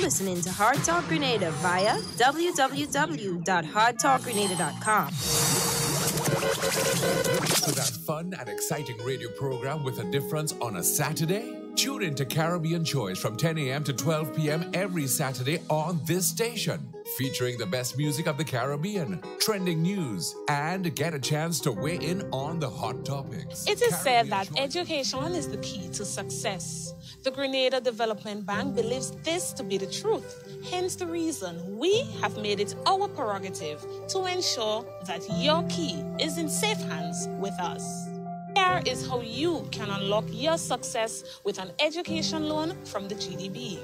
listening to Hard Talk Grenada via www.hardtalkgrenada.com. For that fun and exciting radio program with a difference on a Saturday? Tune in to Caribbean Choice from 10 a.m. to 12 p.m. every Saturday on this station, featuring the best music of the Caribbean, trending news, and get a chance to weigh in on the hot topics. It is said that education is the key to success. The Grenada Development Bank believes this to be the truth. Hence the reason we have made it our prerogative to ensure that your key is in safe hands with us. Here is how you can unlock your success with an education loan from the GDB.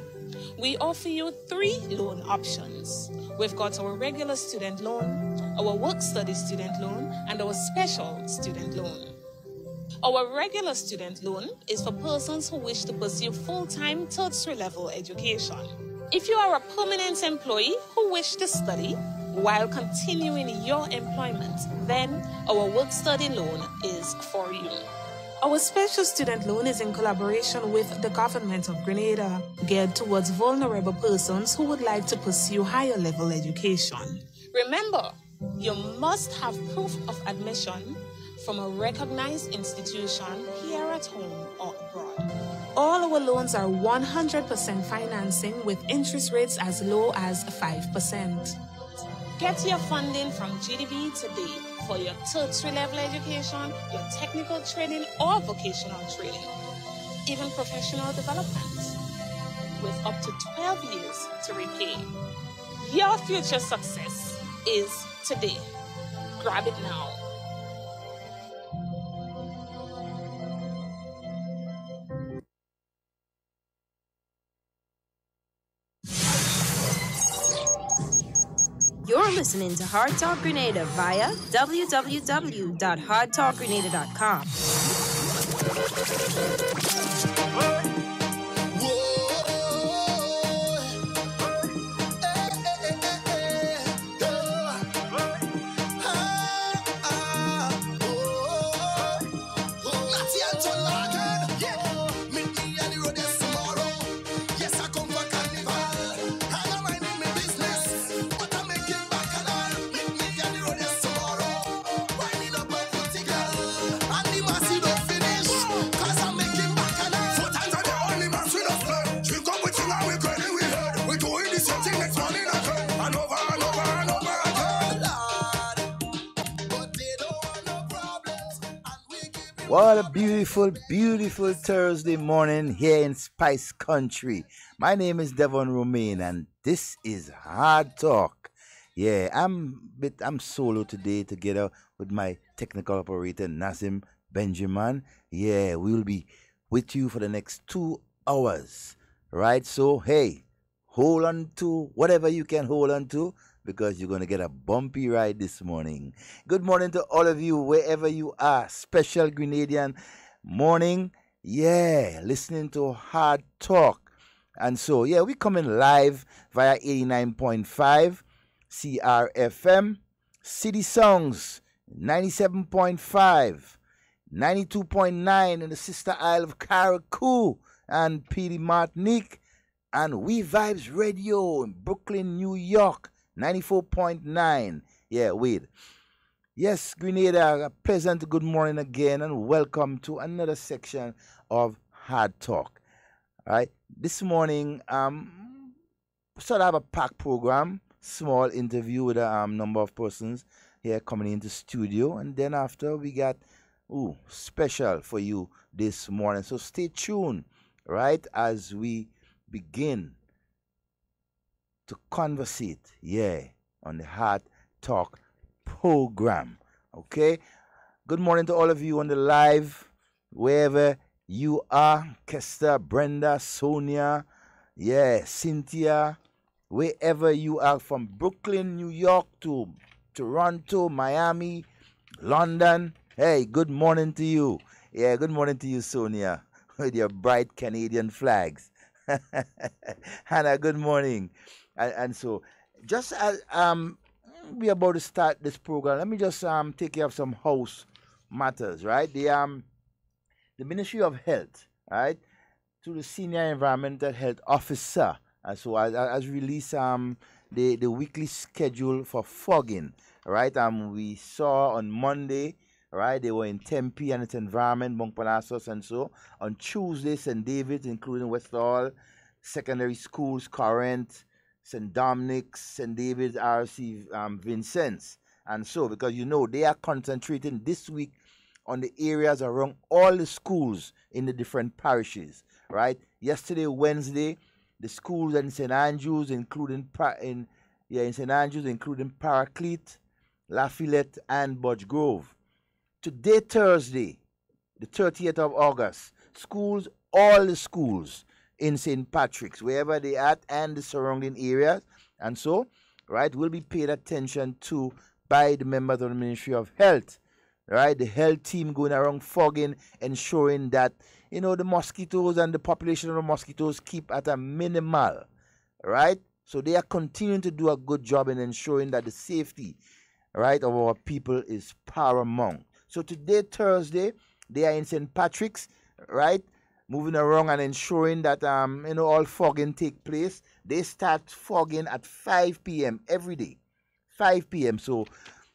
We offer you 3 loan options. We've got our regular student loan, our work-study student loan, and our special student loan. Our regular student loan is for persons who wish to pursue full-time tertiary level education. If you are a permanent employee who wish to study while continuing your employment, then our work-study loan is for you. Our special student loan is in collaboration with the government of Grenada, geared towards vulnerable persons who would like to pursue higher level education. Remember, you must have proof of admission from a recognized institution here at home or abroad. All our loans are 100% financing with interest rates as low as 5%. Get your funding from GDB today for your tertiary level education, your technical training or vocational training, even professional development, with up to 12 years to repay. Your future success is today. Grab it now. You're listening to Hard Talk Grenada via www.hardtalkgrenada.com. What a beautiful, beautiful Thursday morning here in Spice Country. My name is Devon Romain and this is Hard Talk. Yeah, I'm solo today together with my technical operator Nazim Benjamin. Yeah, we'll be with you for the next 2 hours. Right? So, hey, hold on to whatever you can hold on to, because you're going to get a bumpy ride this morning. Good morning to all of you, wherever you are. Special Grenadian morning. Yeah, listening to Hard Talk. And so, yeah, we coming live via 89.5 CRFM, City Songs, 97.5, 92.9 in the sister isle of Carriacou and PD Martinique, and We Vibes Radio in Brooklyn, New York, 94.9. Yeah, wait. Yes, Grenada, a pleasant good morning again and welcome to another section of Hard Talk. All right, this morning, sort of have a packed program, small interview with a number of persons here coming into studio, and then after we got special for you this morning. So stay tuned, right, as we begin to conversate, on the Hard Talk program. Okay? Good morning to all of you on the live, wherever you are. Kester, Brenda, Sonia, Cynthia, wherever you are, from Brooklyn, New York to Toronto, Miami, London. Hey, good morning to you. Yeah, good morning to you, Sonia, with your bright Canadian flags. Hannah, good morning. And so, just as we're about to start this program, let me just take care of some house matters, right? The Ministry of Health, right, to the Senior Environmental Health Officer, So as release the weekly schedule for fogging, right? We saw on Monday, right? They were in Tempe and its environment, Montparnasse, and so on Tuesday, St. David's, including West Hall, secondary schools, Corinth, St. Dominic's, St. David's, RC Vincennes, and so because they are concentrating this week on the areas around all the schools in the different parishes, right? Yesterday, Wednesday, the schools in St. Andrews, including St. Andrews, including Paraclete, Lafayette, and Budge Grove. Today, Thursday, the 30th of August, schools, all the schools in St. Patrick's, wherever they at, and the surrounding areas, and so, right, will be paid attention to by the members of the Ministry of Health, right? The health team going around fogging, ensuring that, the mosquitoes and the population of the mosquitoes keep at a minimal, right? So they are continuing to do a good job in ensuring that the safety, right, of our people is paramount. So today, Thursday, they are in St. Patrick's, right, moving around and ensuring that, all fogging take place. They start fogging at 5 p.m. every day, 5 p.m. So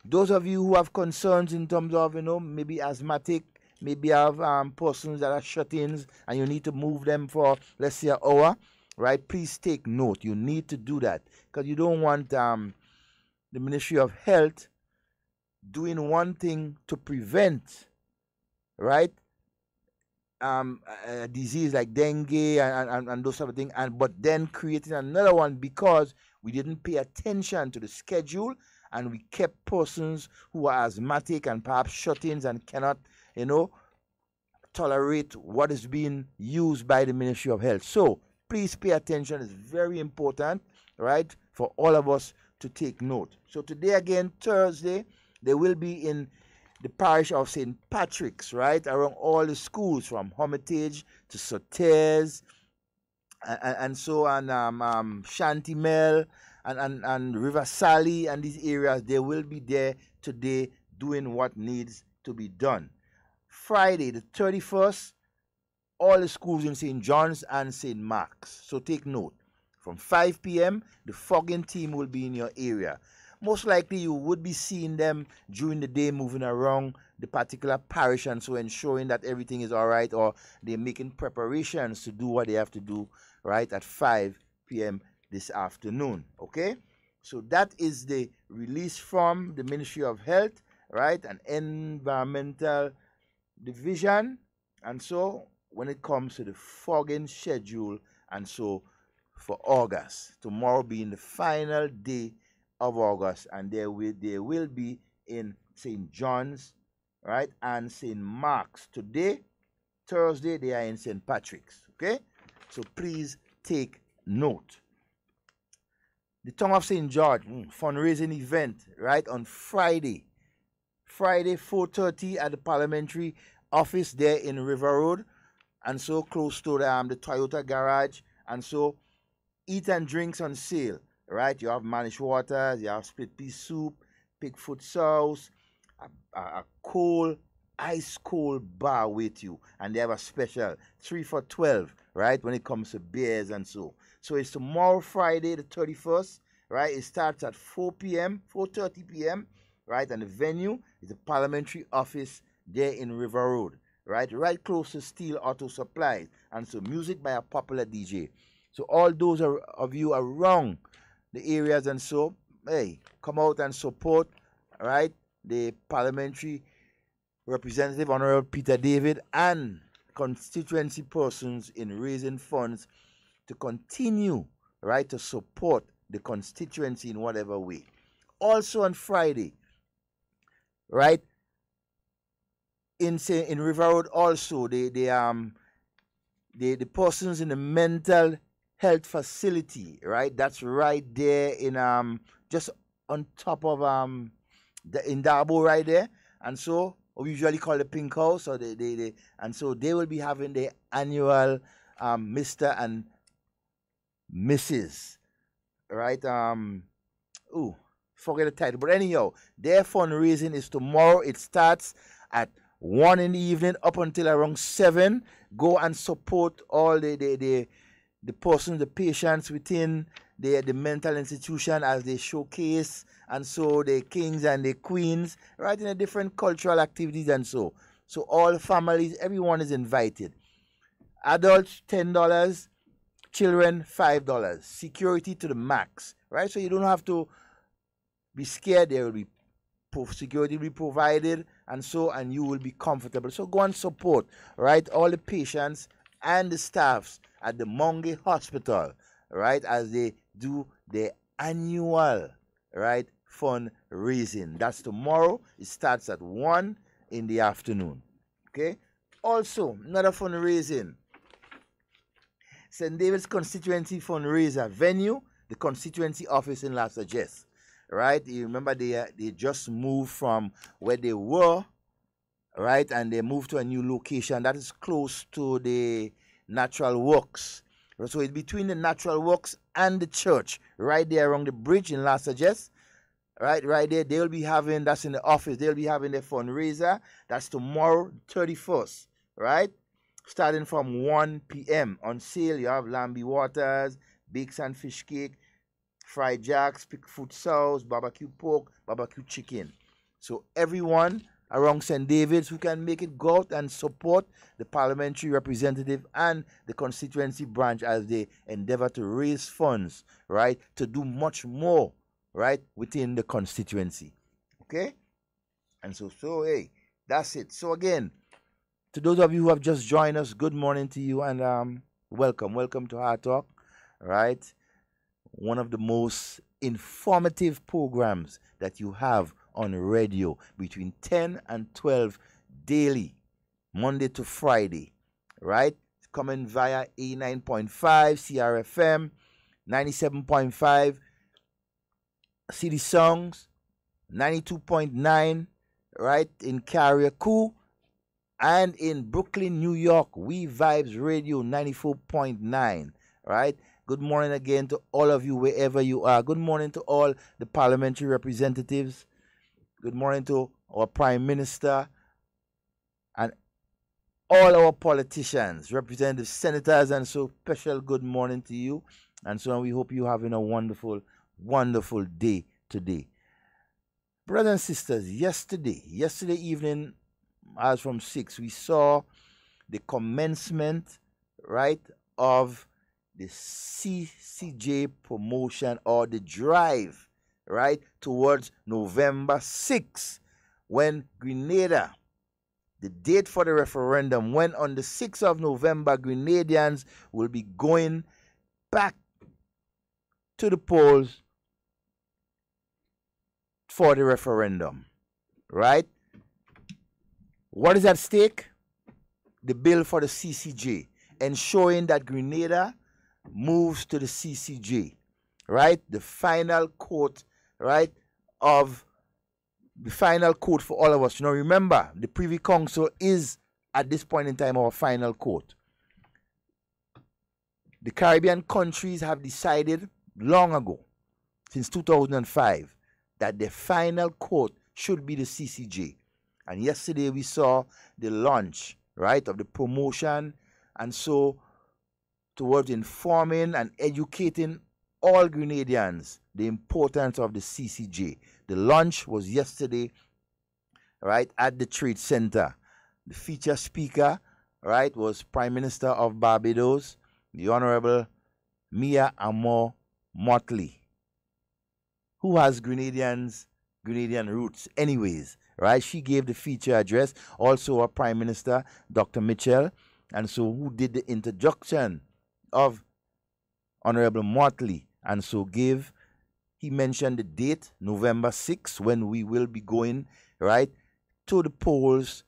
those of you who have concerns in terms of, maybe asthmatic, maybe have persons that are shut-ins and you need to move them for, let's say, an hour, right? Please take note. You need to do that because you don't want the Ministry of Health doing one thing to prevent, right, a disease like dengue and those sort of things, but then creating another one because we didn't pay attention to the schedule and we kept persons who are asthmatic and perhaps shut-ins and cannot, tolerate what is being used by the Ministry of Health. So please pay attention. It's very important, right, for all of us to take note. So today again, Thursday, they will be in the parish of St. Patrick's, right, around all the schools from Hermitage to Soteres and so on, Shantimel and River Sally and these areas. They will be there today doing what needs to be done. Friday, the 31st, all the schools in St. John's and St. Mark's. So take note. From 5 p.m., the fogging team will be in your area. Most likely you would be seeing them during the day moving around the particular parish and so ensuring that everything is all right, or they're making preparations to do what they have to do, right, at 5 p.m. this afternoon, okay? So that is the release from the Ministry of Health, right, and Environmental Division. And so when it comes to the fogging schedule, and so for August, tomorrow being the final day of August, and they will be in St. John's, right, and St. Mark's. Today, Thursday, they are in St. Patrick's, okay? So please take note. The Tongue of St. George fundraising event, right, on Friday, 4:30 at the Parliamentary Office there in River Road, and so close to the Toyota garage, and so eat and drinks on sale, right? You have managed waters, you have split pea soup, pig foot sauce, a cold, ice cold bar with you, and they have a special 3 for $12, right, when it comes to beers and so. So it's tomorrow, Friday, the 31st, right? It starts at 4:30 p.m., right? And the venue is the Parliamentary Office there in River Road, right close to Steel Auto Supplies, and so music by a popular DJ. So all those of you around the areas and so, hey, come out and support, right, the parliamentary representative, Honorable Peter David, and constituency persons in raising funds to continue, right, to support the constituency in whatever way. Also on Friday, right, in River Road also, the persons in the mental health facility, right, that's right there in just on top of in Darbo right there, and so we usually call the Pink House, so and so they will be having their annual Mr. and Mrs., right, forget the title, but anyhow, their fundraising is tomorrow. It starts at 1 in the evening up until around 7. Go and support all the the persons, the patients within the mental institution as they showcase, and so the kings and the queens, right, in the different cultural activities and so. So all families, everyone is invited. Adults, $10. Children, $5. Security to the max, right? So you don't have to be scared. There will be security will be provided, and so, and you will be comfortable. So go and support, right, all the patients and the staffs at the Monge Hospital, right, as they do their annual, right, fundraising. That's tomorrow. It starts at 1 in the afternoon. Okay. Also, another fundraising. St. David's constituency fundraiser venue, the constituency office in Las Vegas. Right, you remember they just moved from where they were, right, and they moved to a new location that is close to the Natural Works. So it's between the Natural Works and the church, right there along the bridge in Las Vegas. Right there, they'll be having, that's in the office, they'll be having their fundraiser. That's tomorrow, 31st, right? Starting from 1 p.m. On sale, you have lamby waters, bakes and fish cake, fried jacks, foot sauce, barbecue pork, barbecue chicken. So everyone around St. David's who can make it, go out and support the parliamentary representative and the constituency branch as they endeavor to raise funds, right, to do much more, right, within the constituency. Okay? And so hey, that's it. So again, to those of you who have just joined us, good morning to you, and welcome to Heart Talk, right? One of the most informative programs that you have on radio between 10 and 12 daily, Monday to Friday, right? It's coming via A9.5, CRFM, 97.5, City Songs, 92.9, right, in Carrier Coup, and in Brooklyn, New York, We Vibes Radio, 94.9, right? Good morning again to all of you wherever you are. Good morning to all the parliamentary representatives. Good morning to our Prime Minister and all our politicians, representatives, senators, and so special good morning to you. And so we hope you're having a wonderful, wonderful day today. Brothers and sisters, yesterday evening, as from 6, we saw the commencement, right, of the CCJ promotion, or the drive, right, towards November 6th, when Grenada, the date for the referendum, when on the 6th of November, Grenadians will be going back to the polls for the referendum, right? What is at stake? The bill for the CCJ, ensuring that Grenada moves to the CCJ, right? The final court, right, of the final court for all of us. You know, remember, the Privy Council is, at this point in time, our final court. The Caribbean countries have decided long ago, since 2005, that the final court should be the CCJ. And yesterday we saw the launch, right, of the promotion, and so towards informing and educating all Grenadians the importance of the CCJ. The launch was yesterday, right, at the Trade Center. The feature speaker, right, was Prime Minister of Barbados, the Honorable Mia Amor Motley, who has Grenadian roots anyways, right? She gave the feature address. Also our Prime Minister, Dr. Mitchell, and so who did the introduction of Honorable Motley, and so he mentioned the date, November 6th, when we will be going, right, to the polls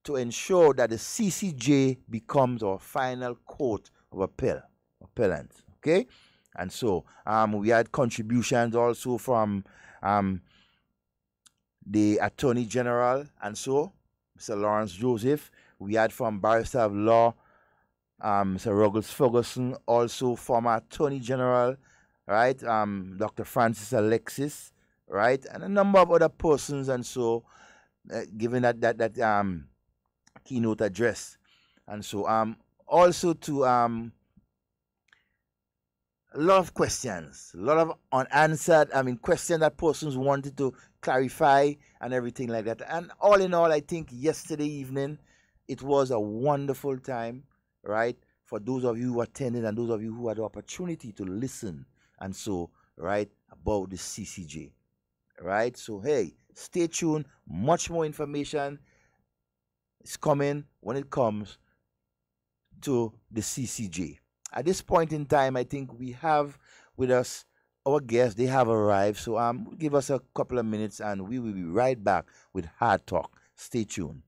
to ensure that the CCJ becomes our final court of appellant, okay? And so we had contributions also from the Attorney General, and so Mr. Lawrence Joseph. We had from Barrister of Law, Mr. Ruggles Ferguson, also former Attorney General, right, Dr. Francis Alexis, right, and a number of other persons, and so giving that keynote address. And so also to a lot of questions, a lot of unanswered, questions that persons wanted to clarify and everything like that. And all in all, I think yesterday evening, it was a wonderful time, right? For those of you who attended and those of you who had the opportunity to listen and so, right, about the CCJ, right? So, hey, stay tuned. Much more information is coming when it comes to the CCJ. At this point in time, I think we have with us our guests. They have arrived. So give us a couple of minutes and we will be right back with Hard Talk. Stay tuned.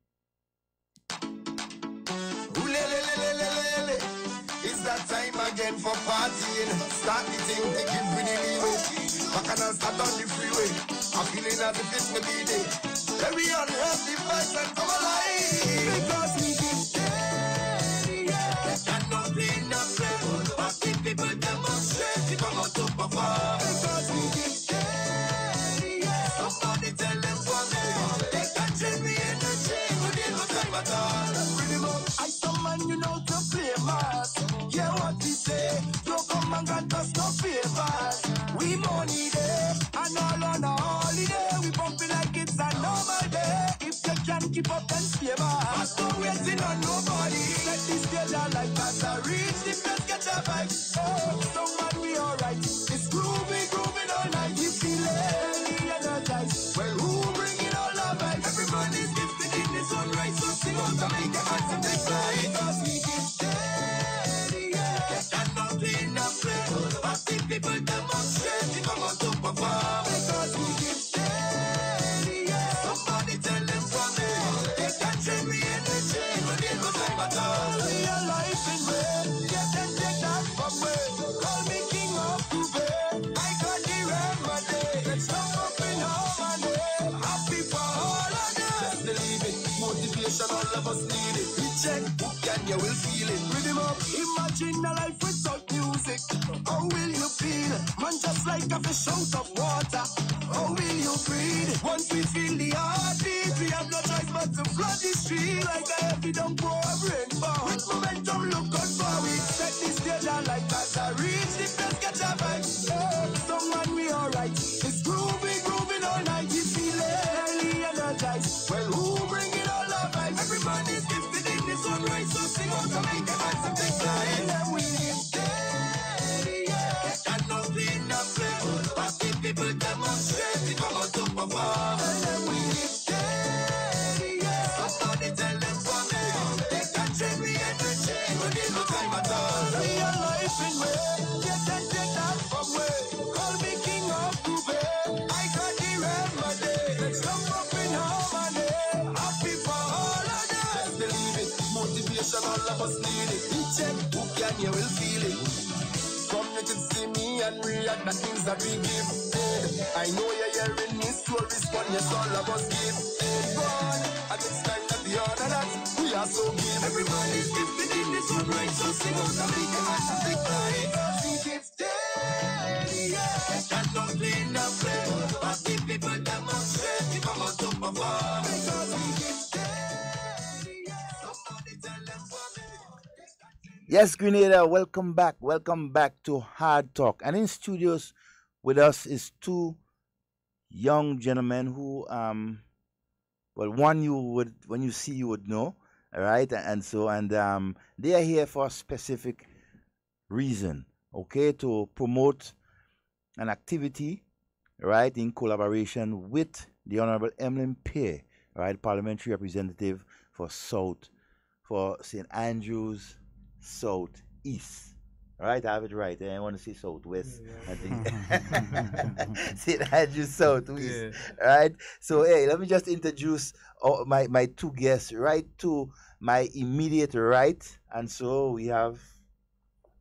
It's that time again for partying. Start the thing, take it pretty leeway. Back and start on the freeway. I'm feeling as if it's my B-day. Carry on, have the vibes and come alive. Because we give steady, yeah. And no play, no play. But the people demonstrate to come out to perform. Because we give steady, yeah. Somebody tell them for me. They can train me energy. We didn't no time at all. Pretty much, I some man you know to play mass. Yeah, what we say. Don't come and grant us no favors. We money there. And all on a holiday. We bumping like it's a normal day. If you can keep up and stay back. I'm not waiting on nobody. Let this girl down like that. I reach the best, get a vibe. Oh, some man we alright. It's groovy, grooving all night. You feel it, energized. Well, who bring it all our vibes? Everybody's gifted in this one right. So sing out to make your hands and take flight. Because we give steady, yeah. And not play, not play. But the people demonstrate. We come out to perform. Because we give steady, yeah. Somebody tell them for me. They can train me energy. But they no time at all. We are life in red. Get and take that from me. Call me king of Dubai. I got the remedy. Let's come up in harmony. Happy for all of them. Just believe it. Motivation, all of us need it. We check, book and you will feel it. Rhythm up. Imagine a life without music. How will you feel? Man, just like a fish out of water. How will you breathe? Once we feel the heartbeat, we have no choice but to flood the street like a heavy downpour of rainfall. With momentum, look good for it. Set the stage out like that. I reach the best, catch a vibe. Oh, someone we alright. It's groovy, grooving all night. You feel early energized. Well, who bring it all our vibes? Everybody's gifted in this one right. So sing out to make your hands and take flight. And then we live steady, yeah. And no play, no play. But the people demonstrate. We come out to perform. And then we live steady, yeah. Somebody tell them for me. They can train me energy. We need no time at all. We are life in way. Get and take that from way. Call me king of Dubai. I got the remedy. Let's come up in harmony. Happy for all of them. Just believe it. Motivation, all of us need it. We check, book and you will feel it. Come you can see me and react the things that we give. I know you're hearing me stories, but yes, all of us give. But and it's time that the other that we are so give. Everybody's gifted in this one right, so sing out and make your hands and take flight. Because we give steady, yeah. And don't play, no play. But the people demonstrate, we come out to perform. Because we give steady, yeah. Somebody tell them for me. Yes, Grenada, welcome back. Welcome back to Hard Talk. And in studios with us is two young gentlemen who, well, one you would, when you see, you would know, all right? And they are here for a specific reason, okay? To promote an activity, right, in collaboration with the Honorable Emlyn Peer, right, parliamentary representative for St. Andrews Southeast. All right, I have it right. I want to say Southwest. Yeah. I think St. Andrews Southeast. Yeah. Right. So hey, let me just introduce my two guests. Right to my immediate right, and so we have.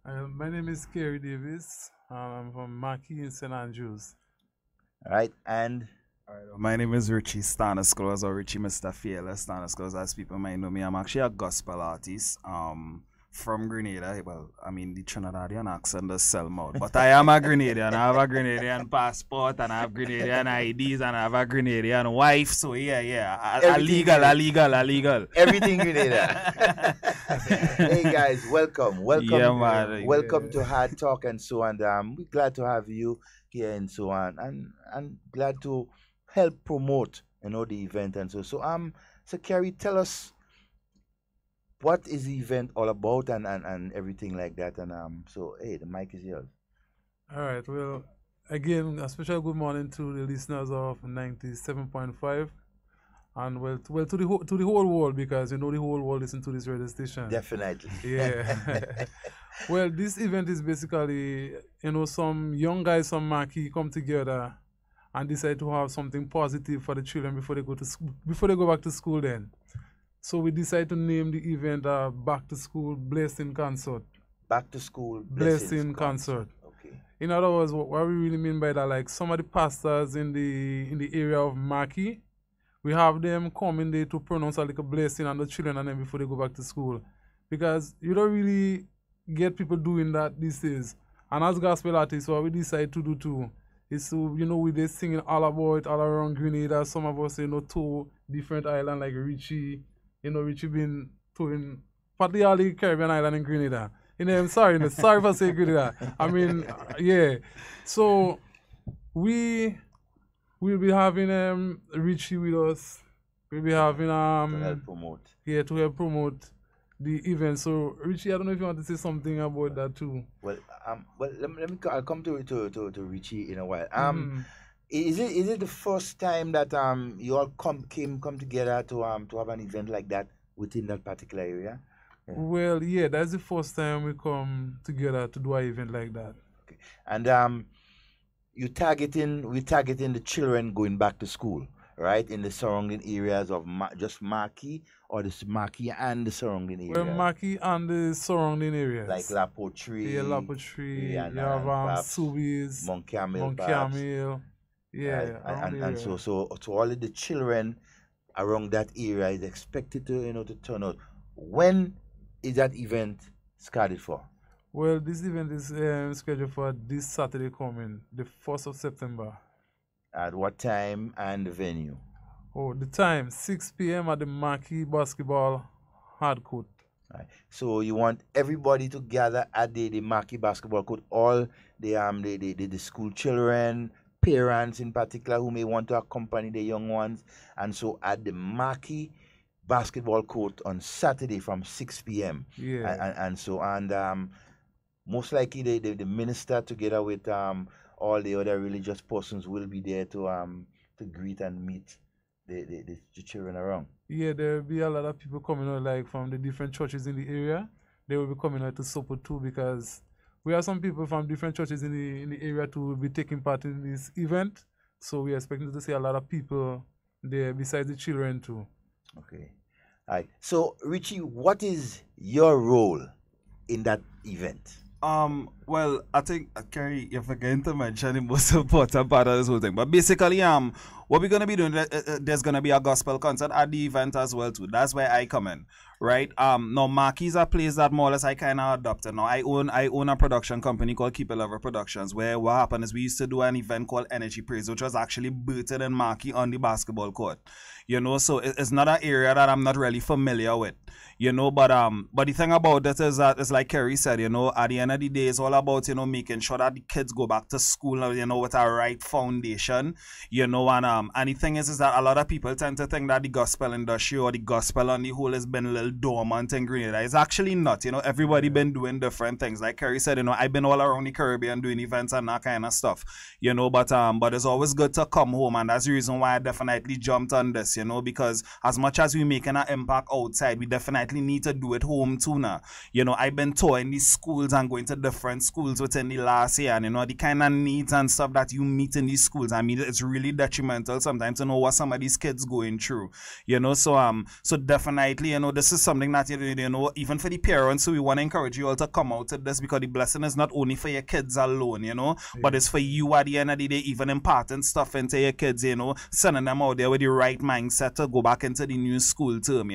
My name is Kerry Davis. I'm from Mackey in St. Andrews. All right, and. My name is Richie Stanisclaus, or Richie Mr. Fearless Stanisclaus, as people might know me. I'm actually a gospel artist from Grenada. Well, I mean, the Trinidadian accent does sell more. But I am a Grenadian. I have a Grenadian passport, and I have Grenadian IDs, and I have a Grenadian wife. So, yeah. Illegal. Everything Grenada. Hey guys, welcome, Yeah, man. welcome to Hard Talk and so on. We're glad to have you here and so on, and glad to help promote, the event and so Kerry, tell us what is the event all about and everything like that, so hey, the mic is yours. All right. Well, again, a special good morning to the listeners of 97.5. And well, to the whole world, because the whole world listen to this radio station. Definitely. Yeah. Well, this event is basically, some young guys from Marquee come together and decide to have something positive for the children before they go back to school. Then, so we decide to name the event Back to School Blessing Concert. Back to School Blessing Concert. Okay. In other words, what we really mean by that, like some of the pastors in the area of Marquee, we have them coming there to pronounce a little blessing on the children and then before they go back to school. Because you don't really get people doing that these days. And as gospel artists, what we decide to do too is to, we just singing all about all around Grenada. Some of us, to different islands like Richie. Richie been touring partly all the Caribbean island in Grenada. I'm sorry, sorry for saying Grenada. I mean, yeah. So we'll be having Richie with us. We'll be having to help promote. Yeah, to help promote the event. So Richie, I don't know if you want to say something about that too. Well, let me. I'll come to Richie in a while. Is it the first time that you all come together to have an event like that within that particular area? Yeah. Well, yeah, that's the first time we come together to do an event like that. Okay. And we're targeting the children going back to school, right? In the surrounding areas of just Marquee, or the Marquee and the surrounding areas. Well, Marquee and the surrounding areas. Like La Poterie. Yeah, La Poterie. Yeah, you have Subies. Montcamel. Yeah. And so to all of the children around that area is expected to to turn out. When is that event scheduled for? Well, this event is scheduled for this Saturday coming, the 1st of September. At what time and the venue? Oh, the time, 6 p.m. at the Marquee Basketball Hard Court. Right. So you want everybody to gather at the Marquee Basketball Court, all the school children, parents in particular who may want to accompany the young ones. And so at the Marquee Basketball Court on Saturday from 6 p.m. Yeah. And most likely the minister together with all the other religious persons will be there to greet and meet the children around. Yeah, there will be a lot of people coming out, like from the different churches in the area. They will be coming out to support too, because we have some people from different churches in the area to be taking part in this event. So we are expecting to see a lot of people there besides the children too. Okay. All right. So Richie, what is your role in that event? Well, I think, Kerry, you're forgetting to mention the most important part of this whole thing. But basically, what we're going to be doing, there's going to be a gospel concert at the event as well, too. That's where I come in, right? Now, Marquee's a place that more or less I kind of adopted. Now, I own a production company called Keep It Lover Productions, where what happened is we used to do an event called Energy Praise, which was actually birthed in Marquee on the basketball court. So it's not an area that I'm not really familiar with, but the thing about it is that it's like Kerry said, at the end of the day, it's all about, making sure that the kids go back to school, with a right foundation, and the thing is that a lot of people tend to think that the gospel industry or the gospel on the whole has been a little dormant in Grenada. It's actually not, everybody been doing different things. Like Kerry said, I've been all around the Caribbean doing events and that kind of stuff, but it's always good to come home, and that's the reason why I definitely jumped on this, because as much as we're making an impact outside, we definitely need to do it home too now. I've been touring these schools and going to different schools within the last year, and the kind of needs and stuff that you meet in these schools, I mean, it's really detrimental sometimes to know what some of these kids going through, so definitely, this is something that, even for the parents, so we want to encourage you all to come out to this, because the blessing is not only for your kids alone, but it's for you at the end of the day, even imparting stuff into your kids, sending them out there with the right mindset to go back into the new school term,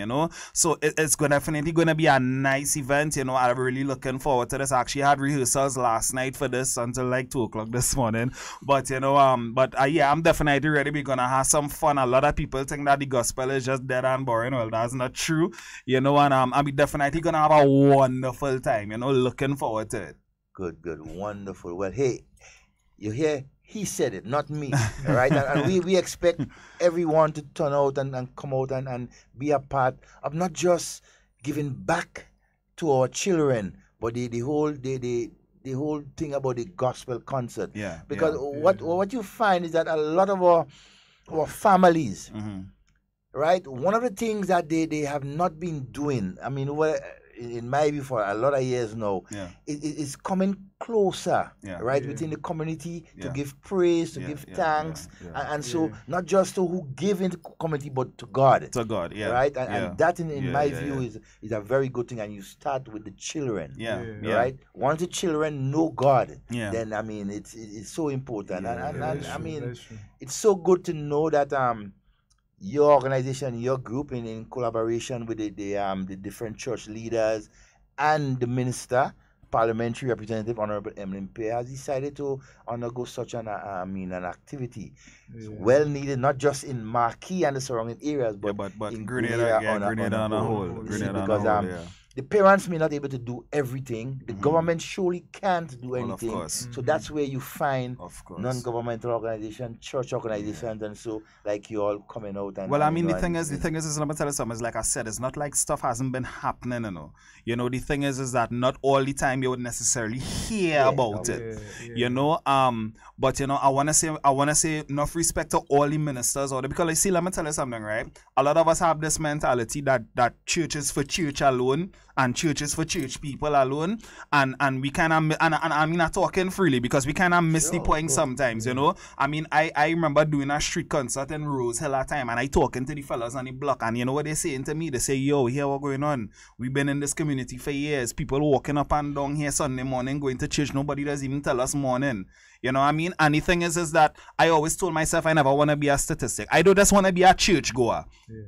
so it's definitely going to be a nice event, I'm really looking forward to this. I actually had rehearsals last night for this until like 2 o'clock this morning, but yeah, I'm definitely ready. We're gonna have some fun. A lot of people think that the gospel is just dead and boring. Well, that's not true, You know, and we definitely gonna have a wonderful time. You know, looking forward to it. Good, wonderful. Well, hey, you hear? He said it, not me. All right, and we expect everyone to turn out and come out and be a part of not just giving back to our children, but the whole thing about the gospel concert. Yeah. Because what you find is that a lot of our families, right? One of the things that they have not been doing, I mean, in my view, for a lot of years now, is coming closer, right, within the community to give praise, to give thanks, and so not just to who give in the community, but to God. To God, right, and that in my view is a very good thing. And you start with the children, right. Once the children know God, then I mean it's so important, and I mean it's so good to know that your organization, your group, in collaboration with the different church leaders and the minister, parliamentary representative, Honorable Emily Mpe, has decided to undergo such an activity. It's well needed, not just in Marquis and the surrounding areas, but in Grenada on a whole. Because the parents may not be able to do everything. The government surely can't do anything. Of course. So that's where you find non-governmental organizations, church organizations, and so like you all coming out. And, well, I mean, the thing is, let me tell you something. It's like I said, it's not like stuff hasn't been happening, you know. You know, the thing is that not all the time you would necessarily hear about it. You know, but you know, I wanna say enough respect to all the ministers because see, let me tell you something, right? A lot of us have this mentality that church is for church alone and church is for church people alone, and we kind of and I'm not talking freely because we kind of miss the point sometimes, you know. I mean, I remember doing a street concert in Rose Hill at time, and I talking to the fellas on the block, and you know what they saying to me? They say, "Yo, here what going on? We've been in this community for years. People walking up and down here Sunday morning, going to church. Nobody does even tell us morning." You know what I mean? And the thing is that I always told myself I never want to be a statistic. I don't just want to be a church goer.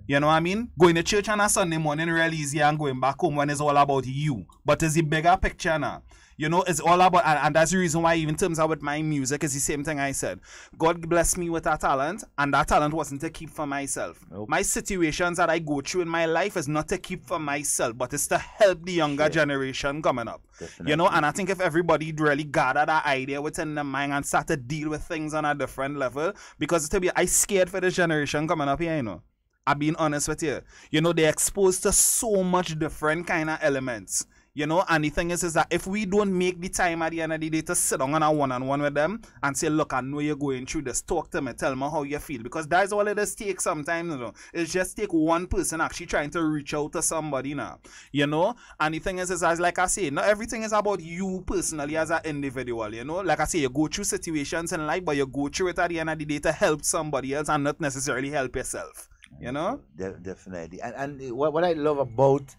You know what I mean? Going to church on a Sunday morning real easy and going back home when it's all about you. But it's the bigger picture now. You know, it's all about, and that's the reason why even in terms of with my music, it's the same thing I said. God blessed me with a talent, and that talent wasn't to keep for myself. My situations that I go through in my life is not to keep for myself, but it's to help the younger generation coming up. You know, and I think if everybody really gathered that idea within their mind and start to deal with things on a different level, because I scared for this generation coming up here, you know. I'm being honest with you. You know, they're exposed to so much different kind of elements. You know, and the thing is that if we don't make the time at the end of the day to sit down on a one-on-one with them and say, look, I know you're going through this, talk to me, tell me how you feel, because that's all it does take sometimes, you know. It's just take one person actually trying to reach out to somebody now, you know. And the thing is as like I say, not everything is about you personally as an individual, you know. Like I say, you go through situations in life, but you go through it at the end of the day to help somebody else and not necessarily help yourself, you know. Definitely. And what I love about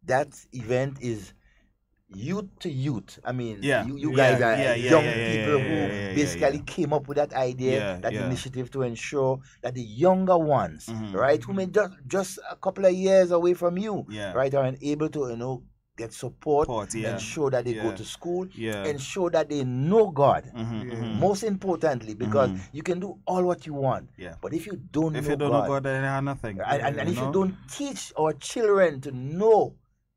that event is youth to youth. I mean, you guys are young people who basically came up with that idea, that initiative to ensure that the younger ones, right, who may just a couple of years away from you, right, are able to, you know, get support, ensure that they go to school, ensure that they know God. Most importantly, because you can do all what you want, but if you don't know God, then they have nothing. And if you don't teach our children to know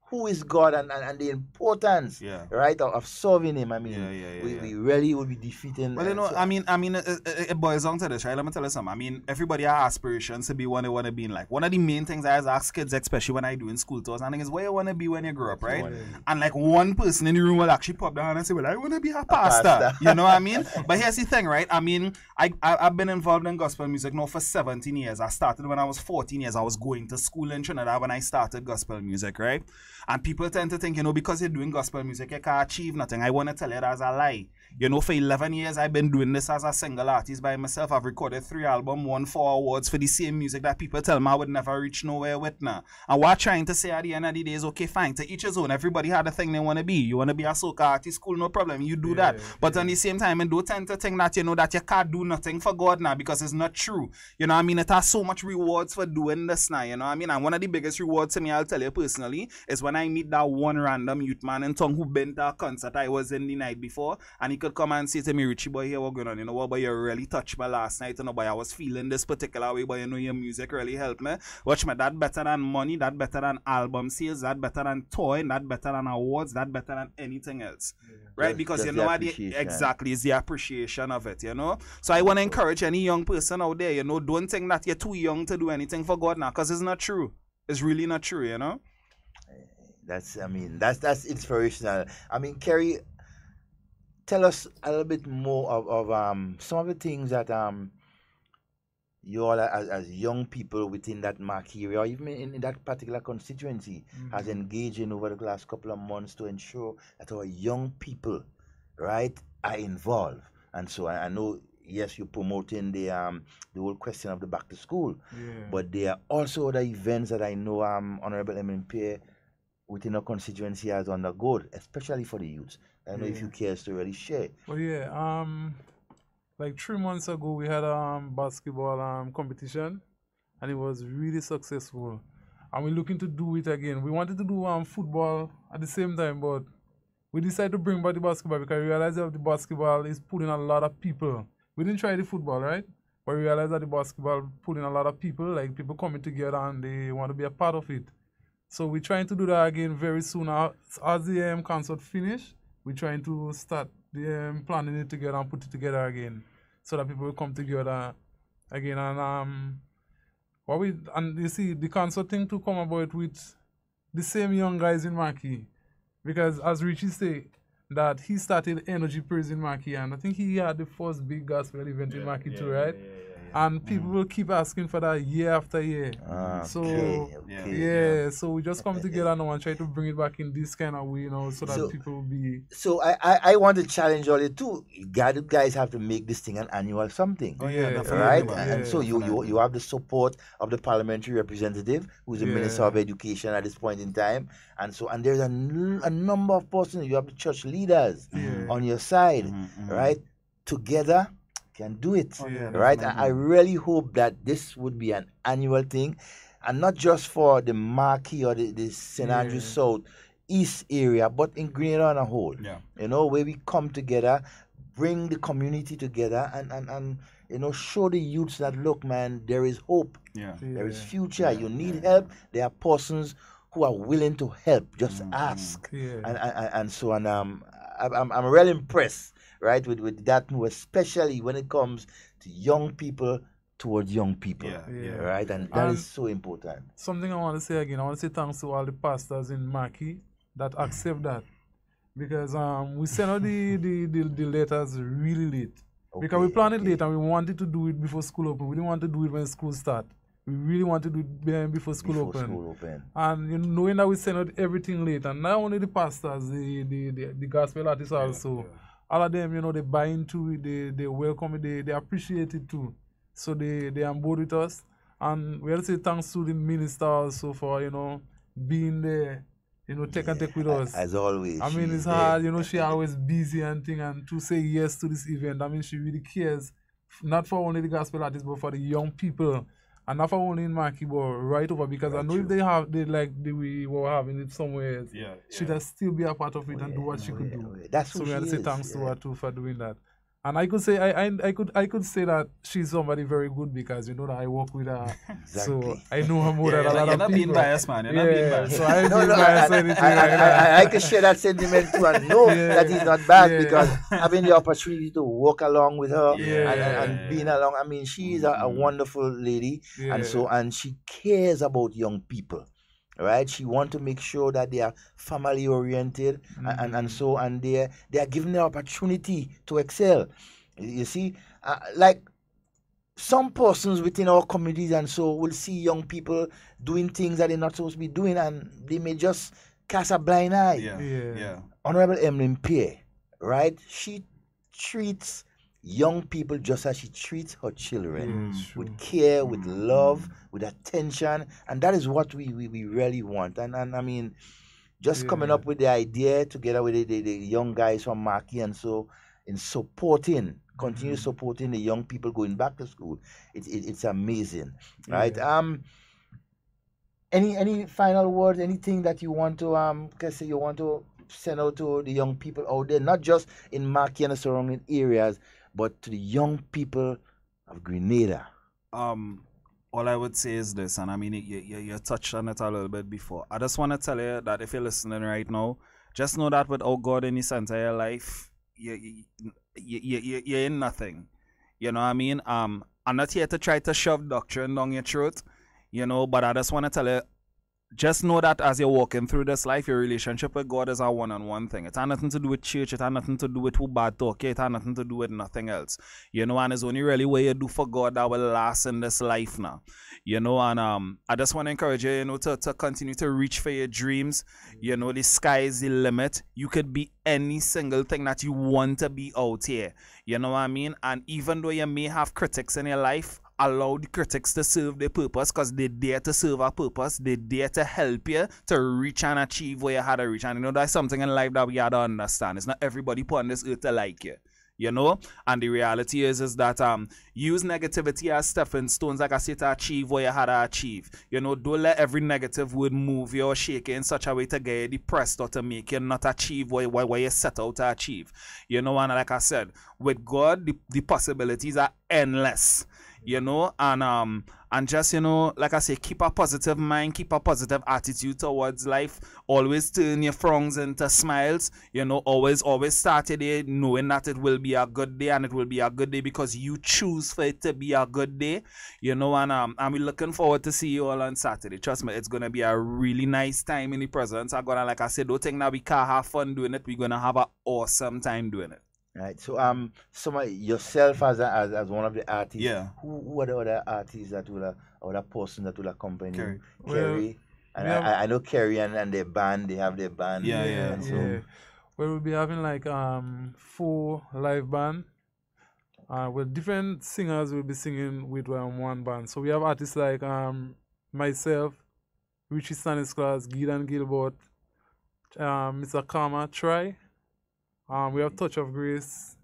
who is God and the importance, right, of serving Him, I mean, we really will be defeating. Well, you know, I mean, it boils down to this, right? Let me tell you something. I mean, everybody has aspirations to be what they want to be in life. One of the main things I ask kids, especially when I do in school tours, I think is where you want to be when you grow up, right? And like one person in the room will actually pop down and say, well, I want to be a pastor. You know what I mean? But here's the thing, right? I mean, I've been involved in gospel music now for 17 years. I started when I was 14 years. I was going to school in Trinidad when I started gospel music, right? And people tend to think, you know, because you're doing gospel music, you can't achieve nothing. I want to tell you that's a lie. You know, for 11 years, I've been doing this as a single artist by myself. I've recorded 3 albums, won 4 awards for the same music that people tell me I would never reach nowhere with now. And what I'm trying to say at the end of the day is, okay, fine, to each his own. Everybody had a thing they want to be. You want to be a soca artist, cool, no problem. You do that. But at the same time, and don't tend to think that, you know, that you can't do nothing for God now, because it's not true. You know what I mean? It has so much rewards for doing this now, you know what I mean? And one of the biggest rewards to me, I'll tell you personally, is when I meet that one random youth man in town who been to a concert I was in the night before, and he could come and say to me, Richie boy, here what going on, you know what, but you really touched me last night, you know, but I was feeling this particular way, but you know your music really helped me. Watch me, that better than money, that better than album sales, that better than toy, that better than awards, that better than anything else. Right? Because just you know the exactly is the appreciation of it, you know. So I want to encourage any young person out there, you know, don't think that you're too young to do anything for God now, because it's not true. It's really not true, you know. That's inspirational. I mean, Kerry, tell us a little bit more of some of the things that you all as young people within that Marquee area, or even in that particular constituency, has engaged in over the last couple of months to ensure that our young people, right, are involved. And so I know, yes, you're promoting the whole question of the back to school, but there are also other events that I know Honorable MNP within our constituency has undergone, especially for the youth. I don't know if you care to really share. Well, yeah, like 3 months ago, we had a basketball competition, and it was really successful. And we're looking to do it again. We wanted to do football at the same time, but we decided to bring back the basketball because we realized that the basketball is pulling a lot of people. We didn't try the football, right? But we realized that the basketball pulling a lot of people, like people coming together and they want to be a part of it. So we're trying to do that again very soon. As the concert finish, we're trying to start the planning it together and put it together again, so that people will come together again. And and you see the concert thing to come about with the same young guys in Marquee, because as Richie say, that he started Energy Praise in Marquee, and I think he had the first big gospel event in Marquee too, right? And people will keep asking for that year after year. So we just come together now and try to bring it back in this kind of way, you know, so that people will be. So I want to challenge all you too. You guys have to make this thing an annual something, right? And so you have the support of the parliamentary representative, who's the Minister of Education at this point in time, and there's a number of persons. You have the church leaders on your side, right? Together can do it, right? I really hope that this would be an annual thing, and not just for the Marquee or the St. Andrews South East area, but in Grenada on a whole. You know, where we come together, bring the community together, and you know, show the youths that, look, man, there is hope. There is future. You need help. There are persons who are willing to help. Just ask. I'm really impressed, right, with that move, especially when it comes to young people towards young people, right, and that is so important. Something I want to say again, I want to say thanks to all the pastors in Marquee that accept that, because we sent out the letters really late, because we planned it late and we wanted to do it before school open. We didn't want to do it when school start. We really want to do it before school open. And you know, knowing that we send out everything late, and not only the pastors, the gospel artists also, all of them, you know, they buy into it, they welcome it, they appreciate it too. So they on board with us. And we have to say thanks to the minister also for, you know, being there, you know, take with us. As always. I mean, it's hard, you know, she always busy and thing, and to say yes to this event, I mean, she really cares, not for only the gospel artists, but for the young people. And not for only in Marquee, but right over, because I know if we were having it somewhere else, she'd still be a part of it and do what she could do. That's so we have to say thanks to her too for doing that. And I could say I could say that she's somebody very good, because you know that I work with her, so I know her more than a lot of people. You're not being biased, man. You're not being biased. So I'm not biased or anything like that. I can share that sentiment too, and know that it's not bad, because having the opportunity to walk along with her and being along. I mean, she is a wonderful lady, and she cares about young people. Right, she wants to make sure that they are family oriented, and they are given the opportunity to excel. You see, like some persons within our communities and so will see young people doing things that they're not supposed to be doing, and they may just cast a blind eye. Honorable Emlyn Pierre, right? She treats young people just as she treats her children, with care, with love, with attention, and that is what we really want. And I mean, just coming up with the idea together with the young guys from Marquee, and so in supporting, continue supporting the young people going back to school, it's amazing, right? Any final words? Anything that you want to say? You want to send out to the young people out there, not just in Marquis and the surrounding areas, but to the young people of Grenada? All I would say is this, and I mean, you touched on it a little bit before. I just want to tell you that if you're listening right now, just know that without God in the center of your life, you're in nothing. You know what I mean? I'm not here to try to shove doctrine down your throat, you know, but I just want to tell you, just know that as you're walking through this life, your relationship with God is a one-on-one thing. It has nothing to do with church. It has nothing to do with who bad talk. It has nothing to do with nothing else. You know, and it's only really what you do for God that will last in this life now. You know, and I just want to encourage you, you know, to continue to reach for your dreams. You know, the sky is the limit. You could be any single thing that you want to be out here. You know what I mean? And even though you may have critics in your life, allow the critics to serve their purpose, because they're there to serve a purpose. They're there to help you to reach and achieve where you had to reach. And you know, that's something in life that we have to understand. It's not everybody put on this earth to like you. You know? And the reality is that use negativity as stepping stones, like I say, to achieve what you had to achieve. You know, don't let every negative word move you or shake you in such a way to get you depressed or to make you not achieve what you set out to achieve. You know, and like I said, with God, the possibilities are endless. You know, and just, you know, like I say, keep a positive mind, keep a positive attitude towards life. Always turn your frowns into smiles. You know, always start your day knowing that it will be a good day, and it will be a good day because you choose for it to be a good day. You know, and I'm looking forward to see you all on Saturday. Trust me, it's gonna be a really nice time in the presence of God. And like I said, don't think that we can't have fun doing it. We're gonna have an awesome time doing it. Right. So yourself as one of the artists. Yeah. Who are the other artists that will or the person that will accompany you? Well, Kerry. And I know Kerry and their band. They have their band. Yeah. Well, we'll be having like 4 live band. With different singers, we'll be singing with one band. So we have artists like myself, Richie Stanislas, Gideon Gilbert, Mr. Karma Try. We have Touch of Grace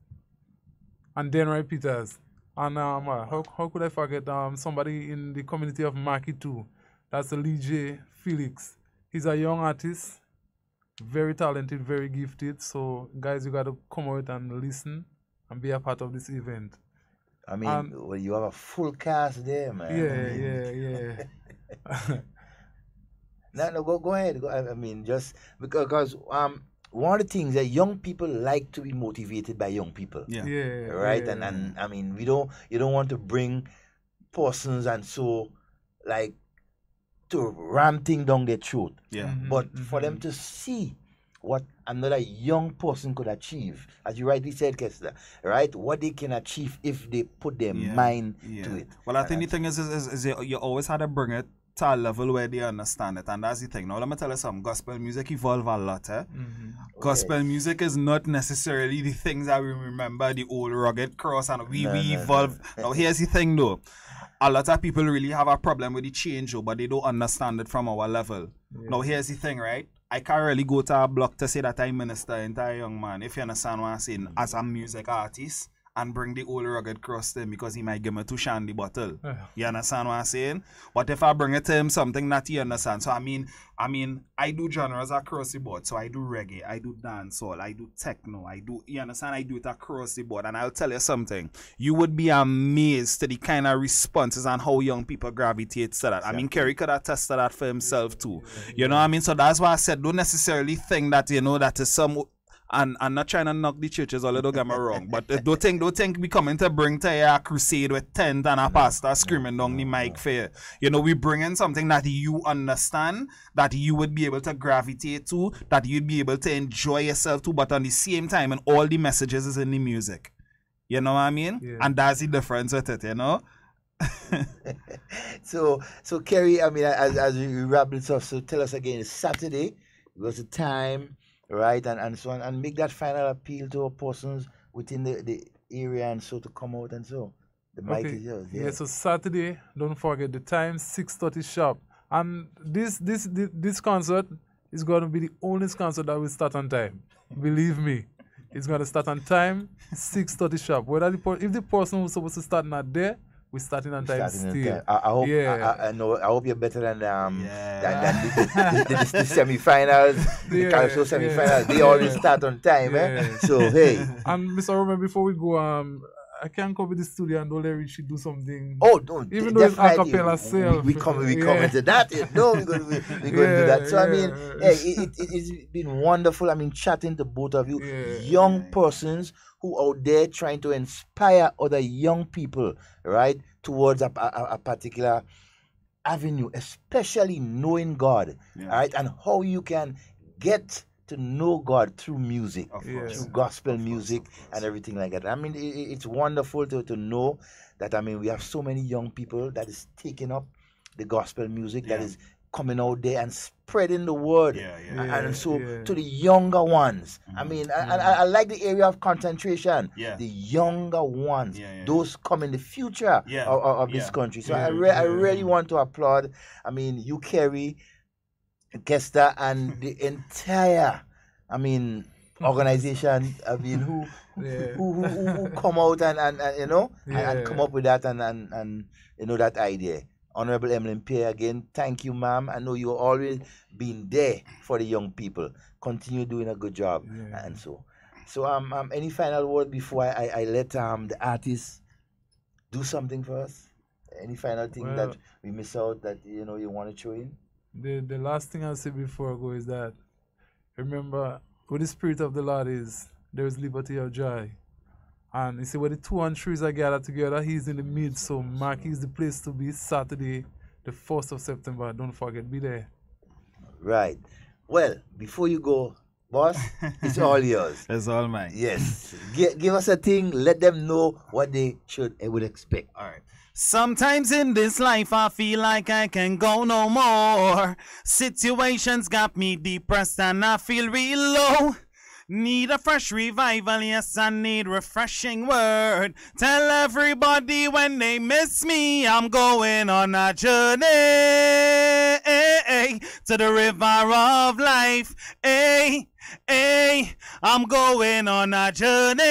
and Denroy Peters. And how could I forget somebody in the community of Marquis too? That's the Lee J. Felix. He's a young artist, very talented, very gifted. So guys, you got to come out and listen and be a part of this event. I mean, well, you have a full cast there, man. Yeah. No, go ahead. I mean, just because one of the things that young people like to be motivated by young people. Right? Yeah. And I mean, you don't want to bring persons and so like to ram thing down their throat. Yeah. But for them to see what another young person could achieve, as you rightly said, Kessler, right? What they can achieve if they put their mind to it. Well, I think the thing is you always had to bring it to a level where they understand it, and that's the thing. Now let me tell you something. Gospel music evolve a lot. Gospel music is not necessarily the things that we remember, the old rugged cross, and we evolve. Now here's the thing though. A lot of people really have a problem with the change, but they don't understand it from our level. Now here's the thing, right? I can't really go to a block to say that I minister into a young man, if you understand what I'm saying, as a music artist, and bring the old rugged cross to him because he might give me 2 shandy bottle. You understand what I'm saying? But if I bring it to him something that he understands, so I mean, I do genres across the board. So I do reggae, I do dancehall, I do techno, you understand? I do it across the board. And I'll tell you something, you would be amazed to the kind of responses and how young people gravitate to that. I mean, Kerry could attest to that for himself too. You know what I mean? So that's why I said, don't necessarily think that, you know, that is some... And I'm not trying to knock the churches or don't get me wrong, but don't think we coming to bring to a crusade with tent and a pastor screaming down the mic for you. You know, we bring in something that you understand, that you would be able to gravitate to, that you'd be able to enjoy yourself to, but on the same time, and all the messages is in the music. You know what I mean? Yeah. And that's the difference with it, you know? So Kerry, I mean, as we wrap this up, so tell us again, it's Saturday, what's the time? Right, and so on, and make that final appeal to persons within the area and so to come out and so. The mic is yours. Yeah, so Saturday, don't forget the time, 6:30 sharp. And this concert is going to be the only concert that will start on time. Believe me. It's going to start on time, 6:30 sharp. If the person who's supposed to start not there, we're starting on time Starting in still. time. I hope Yeah. I know. I hope you're better than Yeah. the semi-finals, the Yeah, Calypso yeah, semi-finals. They yeah. always start on time, Yeah. So hey. And Mr. Roman, before we go, I can't come with the studio and don't let Richie do something. Oh, no, Even though it's a definitely. cappella self. We come Yeah. into that. No, we're going to do that. So I mean, it's been wonderful. I mean, chatting to both of you, young persons who out there trying to inspire other young people, right, towards a particular avenue, especially knowing God, right, and how you can get to know God through music, through gospel music and everything like that. I mean, it's wonderful to know that, I mean, we have so many young people that is taking up the gospel music, that is coming out there and spreading the word. And so to the younger ones, I mean, I like the area of concentration, the younger ones, those come in the future of this country. So I really want to applaud, I mean, you, Kerry, Kester, and the entire, I mean, organization, I mean, who come out and you know, and come up with that and you know, that idea. Honorable Emmeline Pierre, again, thank you, ma'am. I know you've always been there for the young people. Continue doing a good job. And so any final word before I let the artists do something for us? Any final thing that we miss out that, you know, you want to throw in? The last thing I'll say before I go is that, remember, where the Spirit of the Lord is, there is liberty of joy. And you see, where the 2 and 3 are gathered together, he's in the midst. So Marky is the place to be, Saturday, the 1st of September. Don't forget, be there. Right. Well, before you go, boss, it's all yours. It's all mine. Yes. Give us a thing. Let them know what they would expect. All right. Sometimes in this life I feel like I can go no more. Situations got me depressed and I feel real low. Need a fresh revival, yes, I need refreshing word. Tell everybody when they miss me, I'm going on a journey to the river of life. I'm going on a journey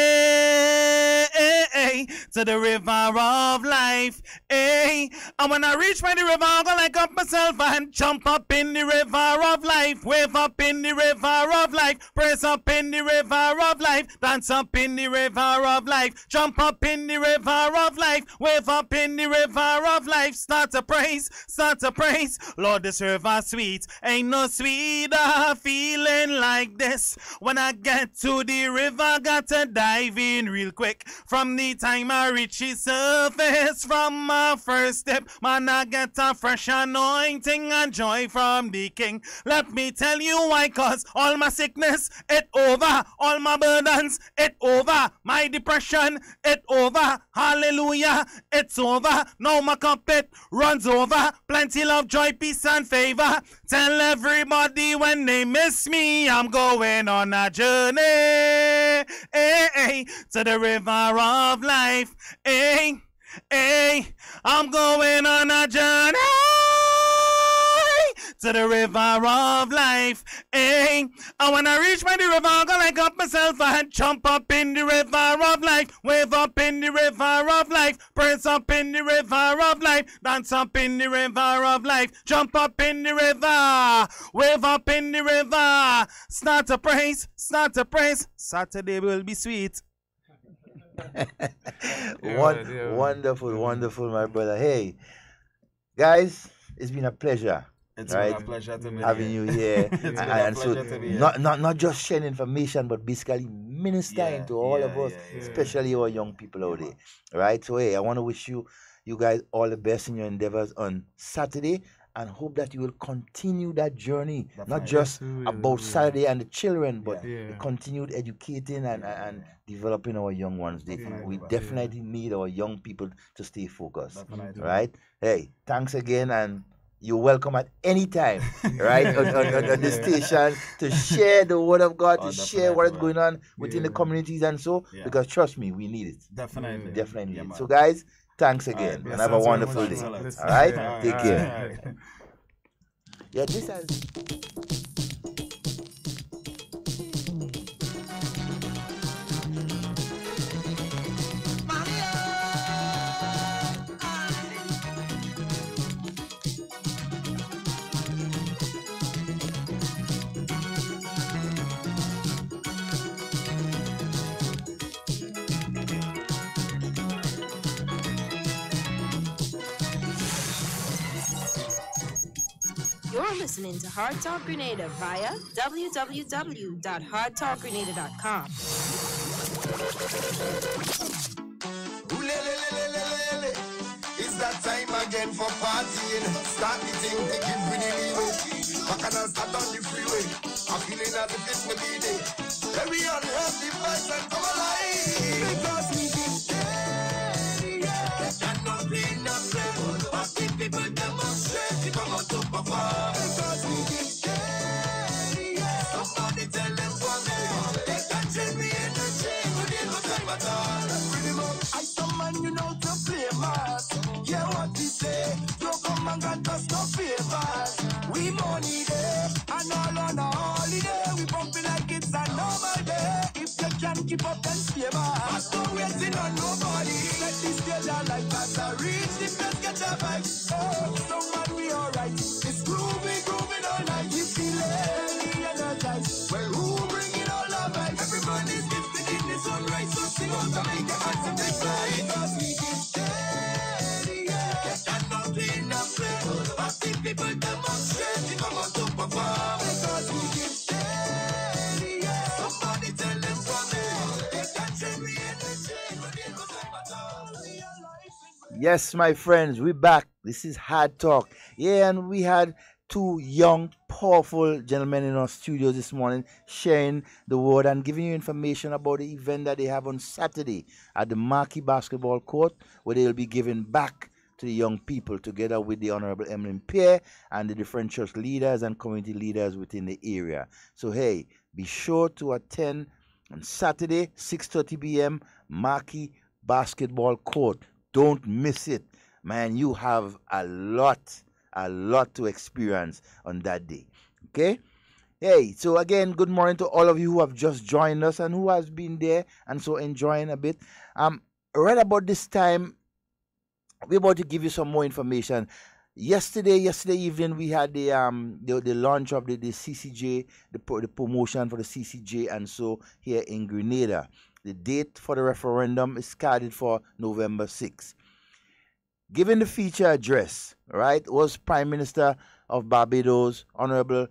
to the river of life. And when I reach by the river, I'm gonna like up myself and jump up in the river of life. Wave up in the river of life. Praise up in the river of life. Dance up in the river of life. Jump up in the river of life. Wave up in the river of life. Start to praise, start to praise. Lord, this river sweet. Ain't no sweeter feeling like this. When I get to the river, got to dive in real quick. From the time I reach the surface, from my first step, man, I get a fresh anointing and joy from the King. Let me tell you why, cause all my sickness, it over. All my burdens, it over. My depression, it over. Hallelujah, it's over. Now my cup, it runs over. Plenty love, joy, peace, and favor. Tell everybody when they miss me, I'm going on a journey to the river of life. I'm going on a journey to the river of life. And when I reach by the river, I'm gonna like up myself and jump up in the river of life. Wave up in the river of life. Praise up in the river of life. Dance up in the river of life. Jump up in the river. Wave up in the river. Start to praise. Start to praise. Saturday will be sweet. Wonderful, my brother. Hey, guys, it's been a pleasure. It's been a pleasure to be having you here. It's been a pleasure to be here. Not just sharing information, but basically ministering to all of us, especially our young people out there. Right? So hey, I want to wish you guys all the best in your endeavors on Saturday, and hope that you will continue that journey. Definitely. Not just about Saturday and the children, but continued educating and developing our young ones. We definitely need our young people to stay focused. Right? Hey, thanks again, and you're welcome at any time, right, on the station to share the word of God, to share what is going on within the communities and so, because trust me, we need it. Definitely. Definitely need it. So guys, thanks again, and have a wonderful day. All right? Take care. Yeah, this has... You're listening to Hard Talk Grenada via www.hardtalkgrenada.com. It's that time again for partying. Start the thing to keep really leeway. Back and I'll start on the freeway. I'm feeling as if it's my B-day. Carry on, have the vibes and come alive. Because we keep steady, yeah. That no clean up play. But the people demonstrate to come out to perform. Because we keep steady, yeah. Somebody tell them for me. They can change me in the chain. We need no time at all. Pretty much, I some man you know to play mass. Yeah, what he say? Don't come and got us no favors. We money there, and all on a holiday. We bumping like it's a normal day. If you can keep up, then stay back. But don't waiting on nobody. Let this girl down like that. I reach the best, get the vibe. Oh, some man we alright. It's grooving all night. You feel it, energized. Well, who bring it all our vibes? Every man is gifted in his own right. So sing out to make your hands and take flight. Because we give people demonstrate, we come out to perform. Because we give steady, yeah. Somebody tell them from me. They can't change me in the chain, but they don't time at all. Yes, my friends, we're back. This is Hard Talk. Yeah, and we had two young, powerful gentlemen in our studio this morning sharing the word and giving you information about the event that they have on Saturday at the Marquee Basketball Court, where they'll be giving back to the young people together with the Honorable Emmeline Pierre and the different church leaders and community leaders within the area. So, hey, be sure to attend on Saturday, 6:30 p.m., Marquee Basketball Court. Don't miss it. Man, you have a lot to experience on that day. Okay? Hey, so again, good morning to all of you who have just joined us and who has been there and so enjoying a bit. Right about this time, we're about to give you some more information. Yesterday evening, we had the launch of the CCJ, the promotion for the CCJ, and so here in Grenada. The date for the referendum is scheduled for November 6th. Given the feature address, right, was Prime Minister of Barbados, Honorable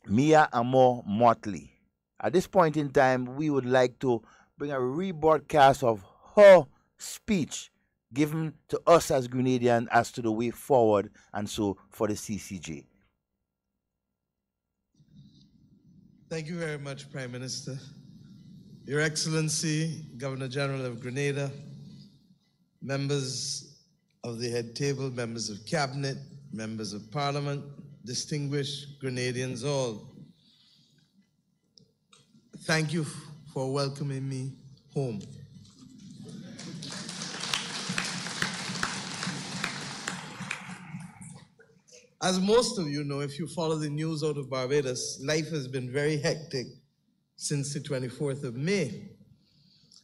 Mia Amor Motley. At this point in time, we would like to bring a rebroadcast of her speech given to us as Grenadians as to the way forward and so for the CCJ. Thank you very much, Prime Minister. Your Excellency, Governor General of Grenada, members of the head table, members of cabinet, members of parliament, distinguished Grenadians all. Thank you for welcoming me home. As most of you know, if you follow the news out of Barbados, life has been very hectic since the 24th of May.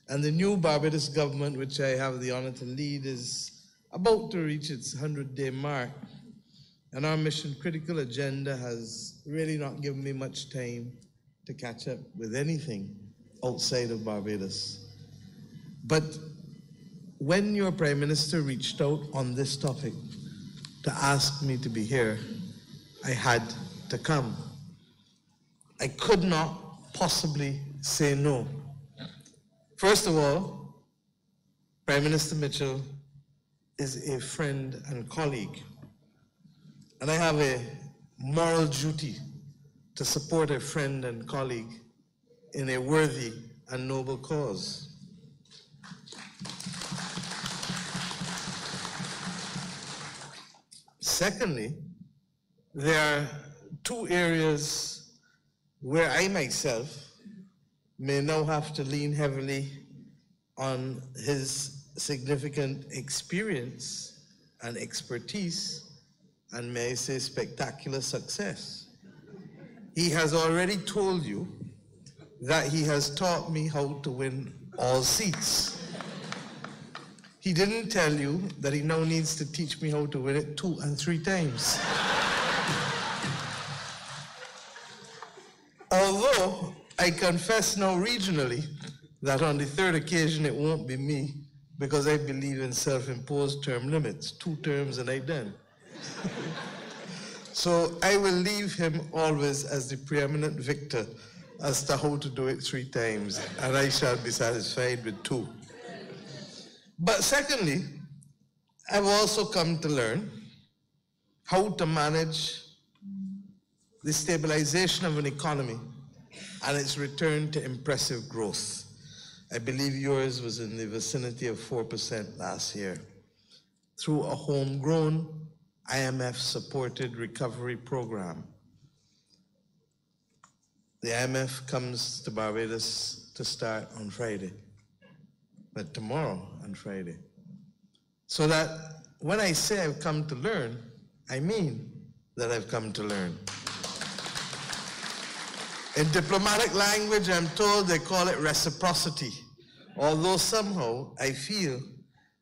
And the new Barbados government, which I have the honor to lead, is about to reach its 100-day mark. And our mission critical agenda has really not given me much time to catch up with anything outside of Barbados. But when your Prime Minister reached out on this topic to ask me to be here, I had to come. I could not possibly say no. First of all, Prime Minister Mitchell is a friend and colleague, and I have a moral duty to support a friend and colleague in a worthy and noble cause. Secondly, there are two areas where I myself may now have to lean heavily on his significant experience and expertise, and may I say spectacular success. He has already told you that he has taught me how to win all seats. He didn't tell you that he now needs to teach me how to win it 2 and 3 times. Although I confess now regionally that on the third occasion it won't be me, because I believe in self-imposed term limits, 2 terms and I'm done. So I will leave him always as the preeminent victor as to how to do it 3 times, and I shall be satisfied with 2. But secondly, I've also come to learn how to manage the stabilization of an economy and its return to impressive growth. I believe yours was in the vicinity of 4% last year, through a homegrown, IMF-supported recovery program. The IMF comes to Barbados to start on Friday, but tomorrow on Friday. So that when I say I've come to learn, I mean that I've come to learn. In diplomatic language, I'm told they call it reciprocity, although somehow I feel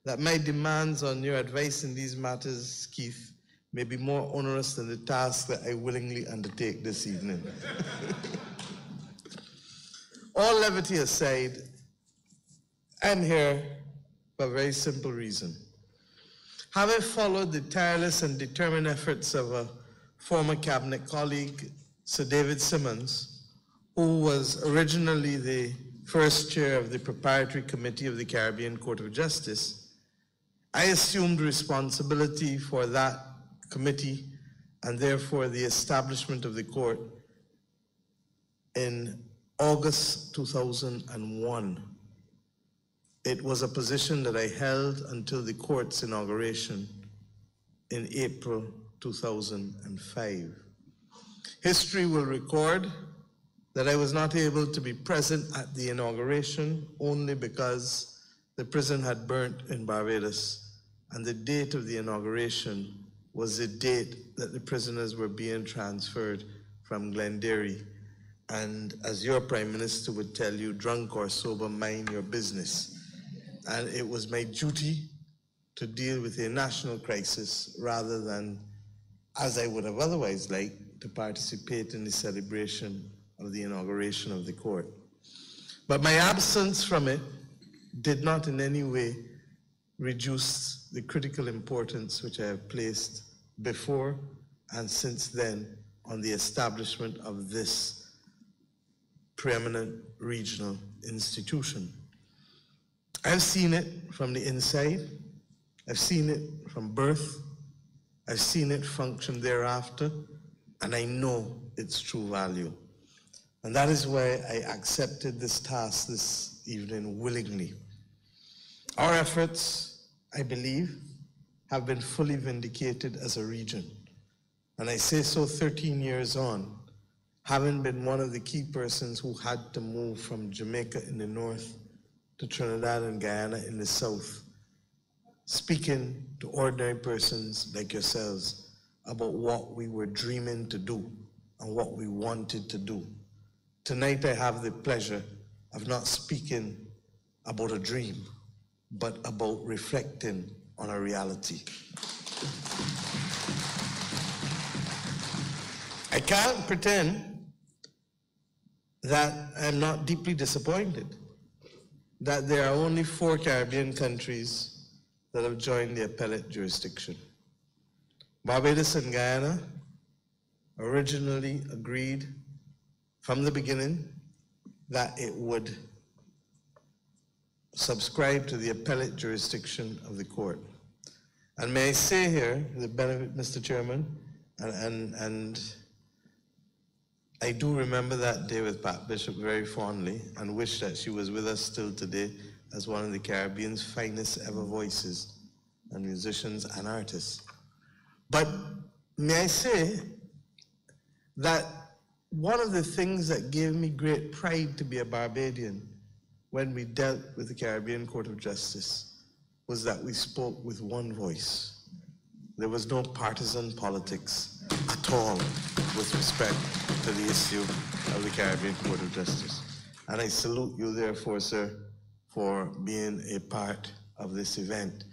that my demands on your advice in these matters, Keith, may be more onerous than the task that I willingly undertake this evening. All levity aside, I'm here for a very simple reason. Having followed the tireless and determined efforts of a former cabinet colleague, Sir David Simmons, who was originally the first chair of the Preparatory Committee of the Caribbean Court of Justice, I assumed responsibility for that committee and therefore the establishment of the court in August 2001. It was a position that I held until the court's inauguration in April 2005. History will record that I was not able to be present at the inauguration only because the prison had burnt in Barbados, and the date of the inauguration was the date that the prisoners were being transferred from Glenderry. And as your Prime Minister would tell you, drunk or sober, mind your business. And it was my duty to deal with a national crisis rather than, as I would have otherwise liked, to participate in the celebration of the inauguration of the court. But my absence from it did not in any way reduce the critical importance which I have placed before and since then on the establishment of this preeminent regional institution. I've seen it from the inside, I've seen it from birth, I've seen it function thereafter, and I know its true value. And that is why I accepted this task this evening willingly. Our efforts, I believe, have been fully vindicated as a region. And I say so 13 years on, having been one of the key persons who had to move from Jamaica in the north to Trinidad and Guyana in the south, speaking to ordinary persons like yourselves about what we were dreaming to do and what we wanted to do. Tonight I have the pleasure of not speaking about a dream, but about reflecting on a reality. I can't pretend that I'm not deeply disappointed that there are only 4 Caribbean countries that have joined the appellate jurisdiction. Barbados and Guyana originally agreed from the beginning that it would subscribe to the appellate jurisdiction of the court. And may I say here, the benefit, Mr. Chairman, and I do remember that day with Pat Bishop very fondly and wish that she was with us still today as one of the Caribbean's finest ever voices and musicians and artists. But may I say that one of the things that gave me great pride to be a Barbadian when we dealt with the Caribbean Court of Justice was that we spoke with one voice. There was no partisan politics at all with respect to the issue of the Caribbean Court of Justice. And I salute you therefore, sir, for being a part of this event,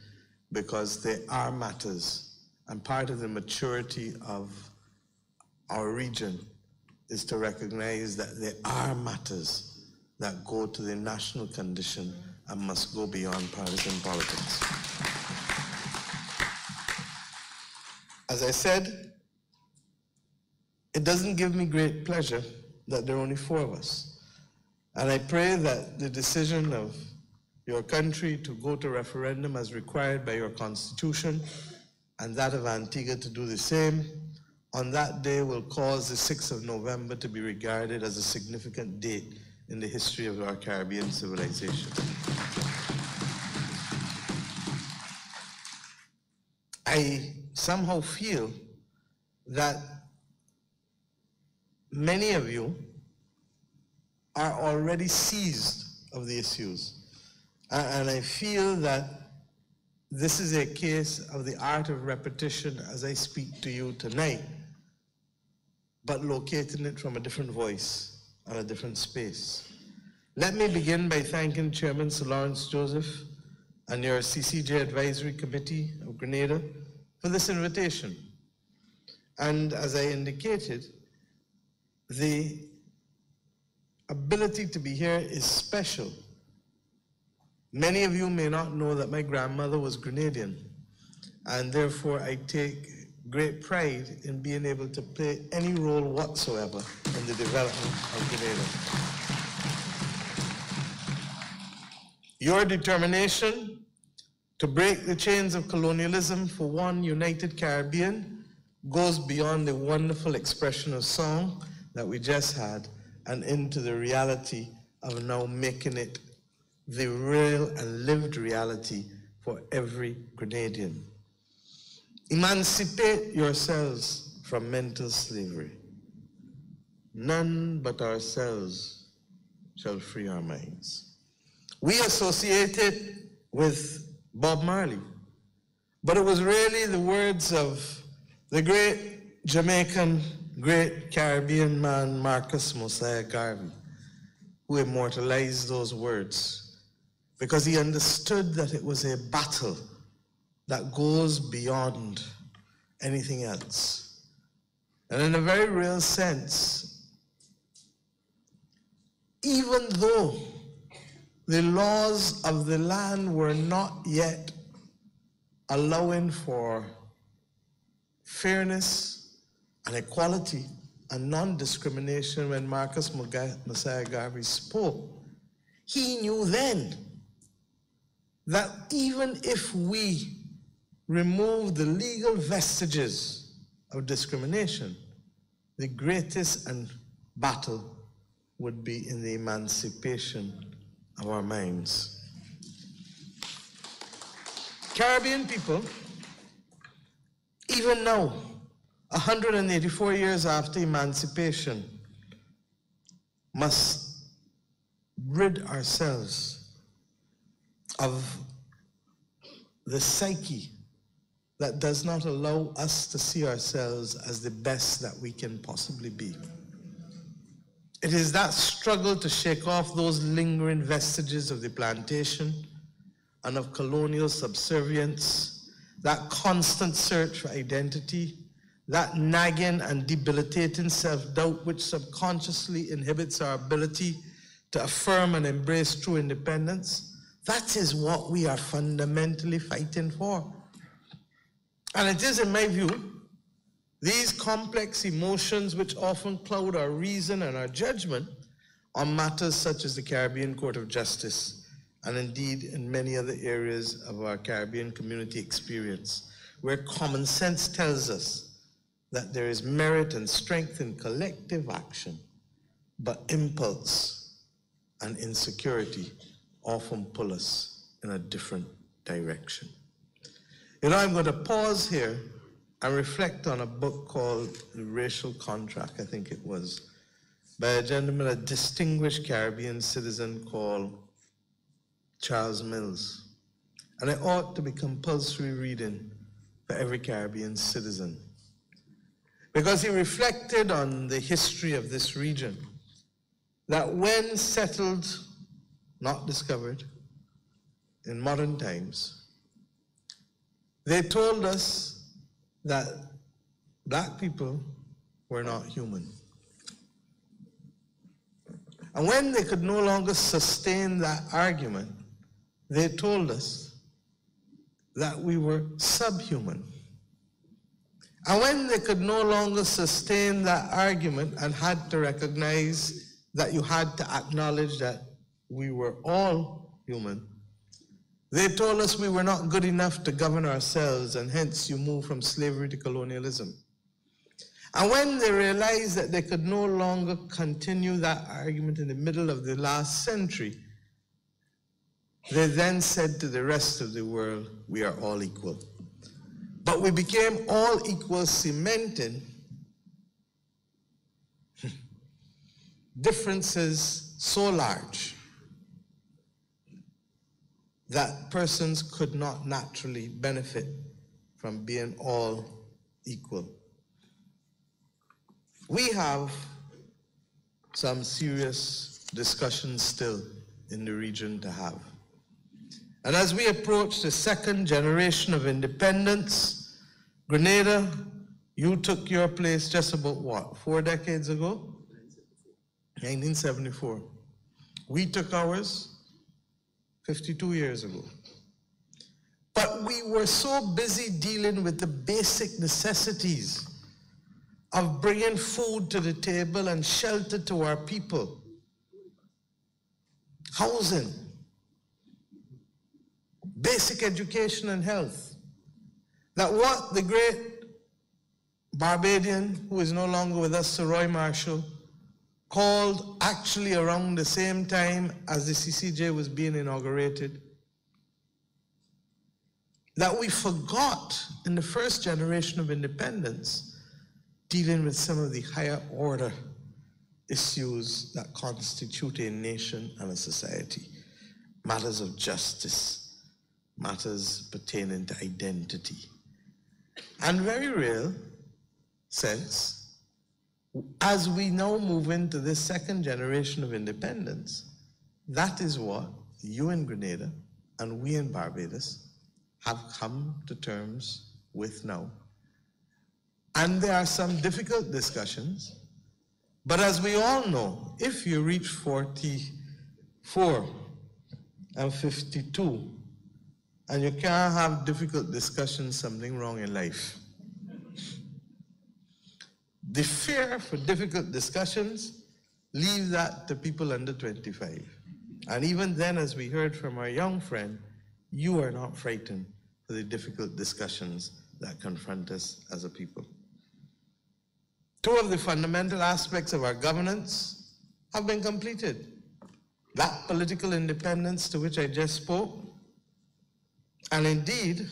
because there are matters, and part of the maturity of our region is to recognize that there are matters that go to the national condition and must go beyond partisan politics. As I said, it doesn't give me great pleasure that there are only 4 of us. And I pray that the decision of your country to go to referendum as required by your constitution and that of Antigua to do the same on that day will cause the 6th of November to be regarded as a significant date in the history of our Caribbean civilization. I somehow feel that many of you are already seized of the issues. And I feel that this is a case of the art of repetition as I speak to you tonight, but locating it from a different voice and a different space. Let me begin by thanking Chairman Sir Lawrence Joseph and your CCJ Advisory Committee of Grenada for this invitation. And as I indicated, the ability to be here is special. Many of you may not know that my grandmother was Grenadian, and therefore I take great pride in being able to play any role whatsoever in the development of Grenada. Your determination to break the chains of colonialism for one united Caribbean goes beyond the wonderful expression of song that we just had and into the reality of now making it the real and lived reality for every Grenadian. Emancipate yourselves from mental slavery. None but ourselves shall free our minds. We associated with Bob Marley, but it was really the words of the great Jamaican, great Caribbean man, Marcus Mosiah Garvey, who immortalized those words because he understood that it was a battle that goes beyond anything else. And in a very real sense, even though the laws of the land were not yet allowing for fairness and equality and non-discrimination when Marcus Mosiah Garvey spoke, he knew then that even if we remove the legal vestiges of discrimination, the greatest battle would be in the emancipation of our minds. Caribbean people, even now, 184 years after emancipation, must rid ourselves of the psyche that does not allow us to see ourselves as the best that we can possibly be. It is that struggle to shake off those lingering vestiges of the plantation and of colonial subservience, that constant search for identity, that nagging and debilitating self-doubt which subconsciously inhibits our ability to affirm and embrace true independence. That is what we are fundamentally fighting for. And it is, in my view, these complex emotions which often cloud our reason and our judgment on matters such as the Caribbean Court of Justice, and indeed in many other areas of our Caribbean community experience, where common sense tells us that there is merit and strength in collective action, but impulse and insecurity often pull us in a different direction. You know, I'm going to pause here and reflect on a book called The Racial Contract, I think it was, by a gentleman, a distinguished Caribbean citizen called Charles Mills. And it ought to be compulsory reading for every Caribbean citizen, because he reflected on the history of this region, that when settled, not discovered, in modern times, they told us that black people were not human. And when they could no longer sustain that argument, they told us that we were subhuman. And when they could no longer sustain that argument and had to recognize that you had to acknowledge that we were all human, they told us we were not good enough to govern ourselves, and hence you move from slavery to colonialism. And when they realized that they could no longer continue that argument in the middle of the last century, they then said to the rest of the world, we are all equal. But we became all equal, cementing differences so large that persons could not naturally benefit from being all equal. We have some serious discussions still in the region to have. And as we approach the second generation of independence, Grenada, you took your place just about what, 4 decades ago? 1974. We took ours 52 years ago. But we were so busy dealing with the basic necessities of bringing food to the table and shelter to our people, housing, basic education and health, that what the great Barbadian, who is no longer with us, Sir Roy Marshall, called actually around the same time as the CCJ was being inaugurated, that we forgot in the first generation of independence dealing with some of the higher order issues that constitute a nation and a society, matters of justice, matters pertaining to identity. And very real sense, as we now move into this second generation of independence, that is what you in Grenada and we in Barbados have come to terms with now. And there are some difficult discussions, but as we all know, if you reach 44 and 52, and you can't have difficult discussions, something wrong in life. The fear for difficult discussions, leave that to people under 25. And even then, as we heard from our young friend, you are not frightened for the difficult discussions that confront us as a people. Two of the fundamental aspects of our governance have been completed. That political independence to which I just spoke, and indeed,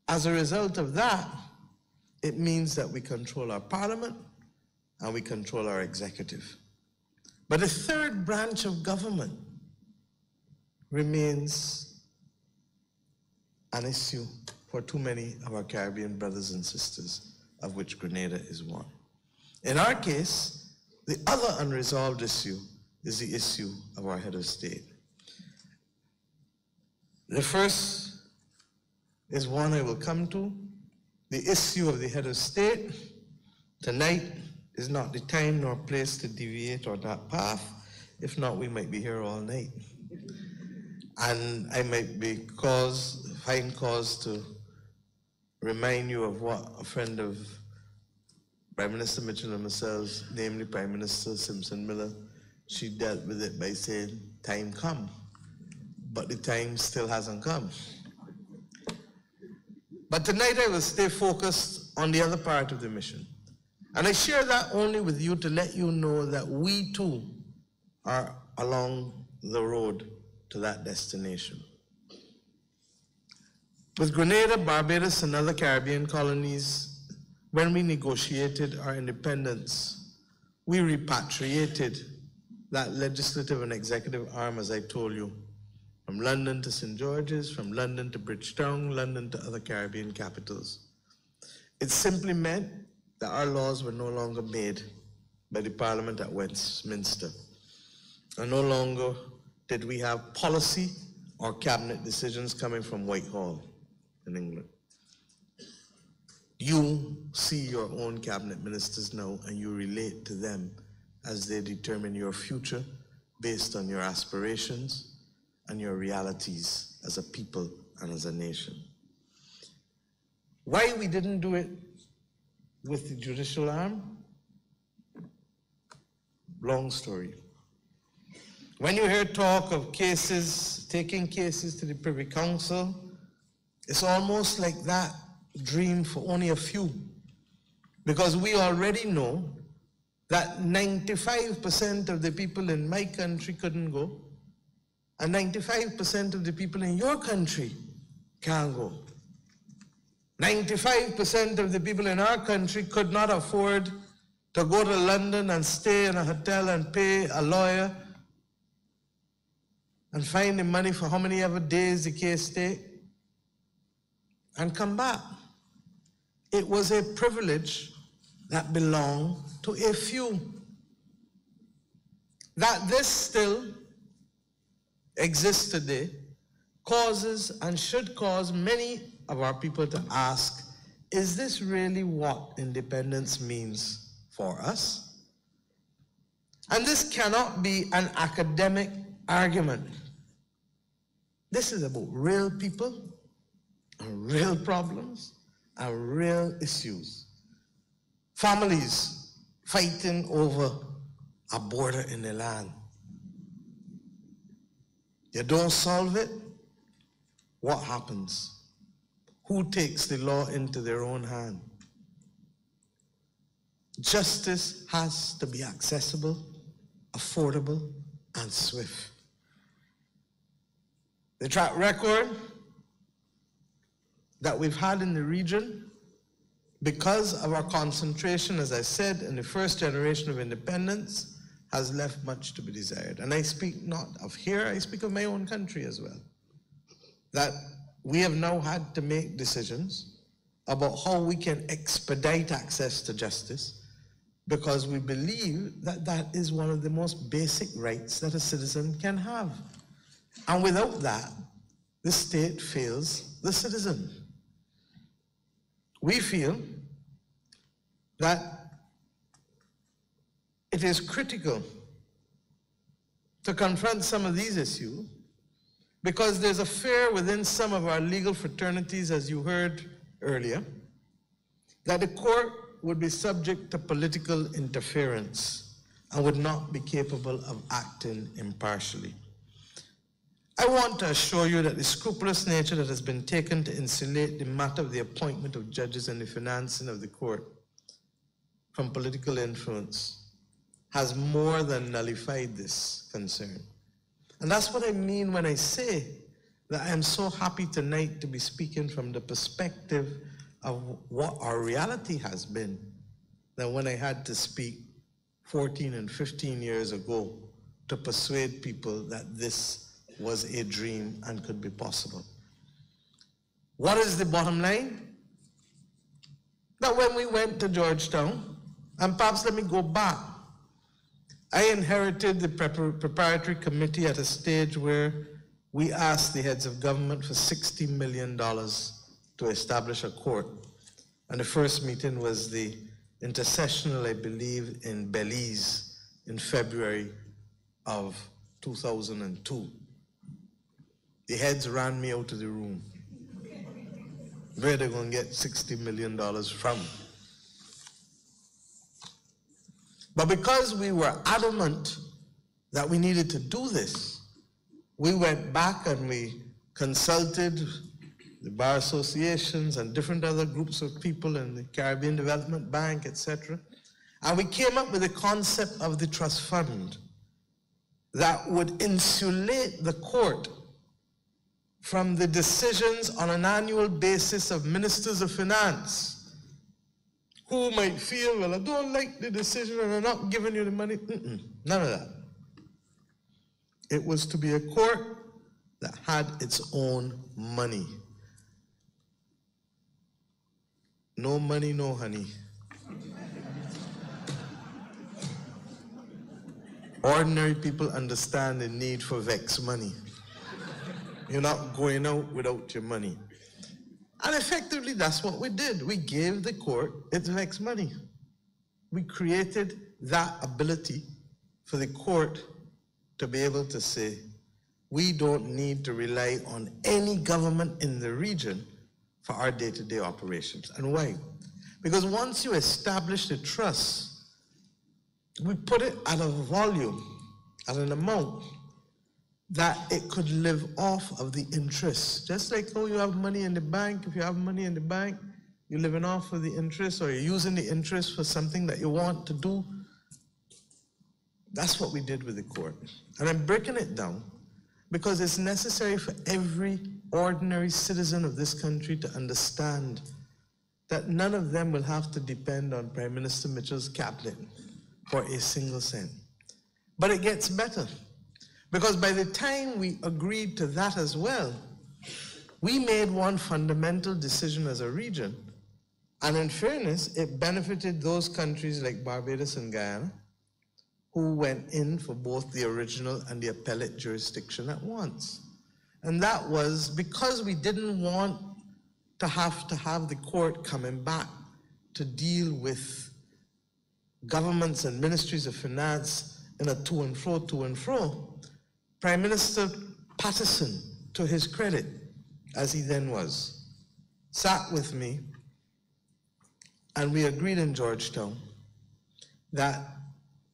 as a result of that, it means that we control our parliament and we control our executive. But the third branch of government remains an issue for too many of our Caribbean brothers and sisters, of which Grenada is one. In our case, the other unresolved issue is the issue of our head of state. The first is one I will come to, the issue of the head of state. Tonight is not the time nor place to deviate on that path. If not, we might be here all night. And I might find cause to remind you of what a friend of Prime Minister Mitchell and myself, namely Prime Minister Simpson Miller, she dealt with it by saying, time come. But the time still hasn't come. But tonight I will stay focused on the other part of the mission. And I share that only with you to let you know that we too are along the road to that destination. With Grenada, Barbados, and other Caribbean colonies, when we negotiated our independence, we repatriated that legislative and executive arm, as I told you, from London to St. George's, from London to Bridgetown, London to other Caribbean capitals. It simply meant that our laws were no longer made by the Parliament at Westminster. And no longer did we have policy or cabinet decisions coming from Whitehall in England. You see your own cabinet ministers now and you relate to them as they determine your future based on your aspirations and your realities as a people and as a nation. Why we didn't do it with the judicial arm? Long story. When you hear talk of cases, taking cases to the Privy Council, it's almost like that dream for only a few. Because we already know that 95% of the people in my country couldn't go, and 95% of the people in your country can't go. 95% of the people in our country could not afford to go to London and stay in a hotel and pay a lawyer and find the money for how many ever days the case take and come back. It was a privilege that belonged to a few. That this still exists today causes and should cause many of our people to ask, is this really what independence means for us? And this cannot be an academic argument. This is about real people and real problems and real issues. Families fighting over a border in the land. You don't solve it, what happens? Who takes the law into their own hand? Justice has to be accessible, affordable, and swift. The track record that we've had in the region, because of our concentration, as I said, in the first generation of independence, has left much to be desired. And I speak not of here, I speak of my own country as well. That we have now had to make decisions about how we can expedite access to justice, because we believe that that is one of the most basic rights that a citizen can have. And without that, the state fails the citizen. We feel that it is critical to confront some of these issues because there's a fear within some of our legal fraternities, as you heard earlier, that the court would be subject to political interference and would not be capable of acting impartially. I want to assure you that the scrupulous nature that has been taken to insulate the matter of the appointment of judges and the financing of the court from political influence has more than nullified this concern. And that's what I mean when I say that I am so happy tonight to be speaking from the perspective of what our reality has been than when I had to speak 14 and 15 years ago to persuade people that this was a dream and could be possible. What is the bottom line? That when we went to Georgetown, and perhaps let me go back, I inherited the preparatory committee at a stage where we asked the heads of government for $60 million to establish a court. And the first meeting was the intersessional, I believe, in Belize in February of 2002. The heads ran me out of the room. Where are they going to get $60 million from? But because we were adamant that we needed to do this, we went back and we consulted the bar associations and different other groups of people in the Caribbean Development Bank, etc. And we came up with the concept of the trust fund that would insulate the court from the decisions on an annual basis of ministers of finance who might feel, well, I don't like the decision and I'm not giving you the money. None of that. It was to be a court that had its own money. No money, no honey. Ordinary people understand the need for vex money. You're not going out without your money. And effectively, that's what we did. We gave the court its vex money. We created that ability for the court to be able to say, we don't need to rely on any government in the region for our day-to-day operations. And why? Because once you establish the trust, we put it at a volume, at an amount that it could live off of the interest. Just like how you have money in the bank, if you have money in the bank, you're living off of the interest, or you're using the interest for something that you want to do. That's what we did with the court. And I'm breaking it down because it's necessary for every ordinary citizen of this country to understand that none of them will have to depend on Prime Minister Mitchell's cabinet for a single cent. But it gets better, because by the time we agreed to that as well, we made one fundamental decision as a region, and in fairness, it benefited those countries like Barbados and Guyana, who went in for both the original and the appellate jurisdiction at once. And that was because we didn't want to have the court coming back to deal with governments and ministries of finance in a to and fro. Prime Minister Patterson, to his credit, as he then was, sat with me, and we agreed in Georgetown that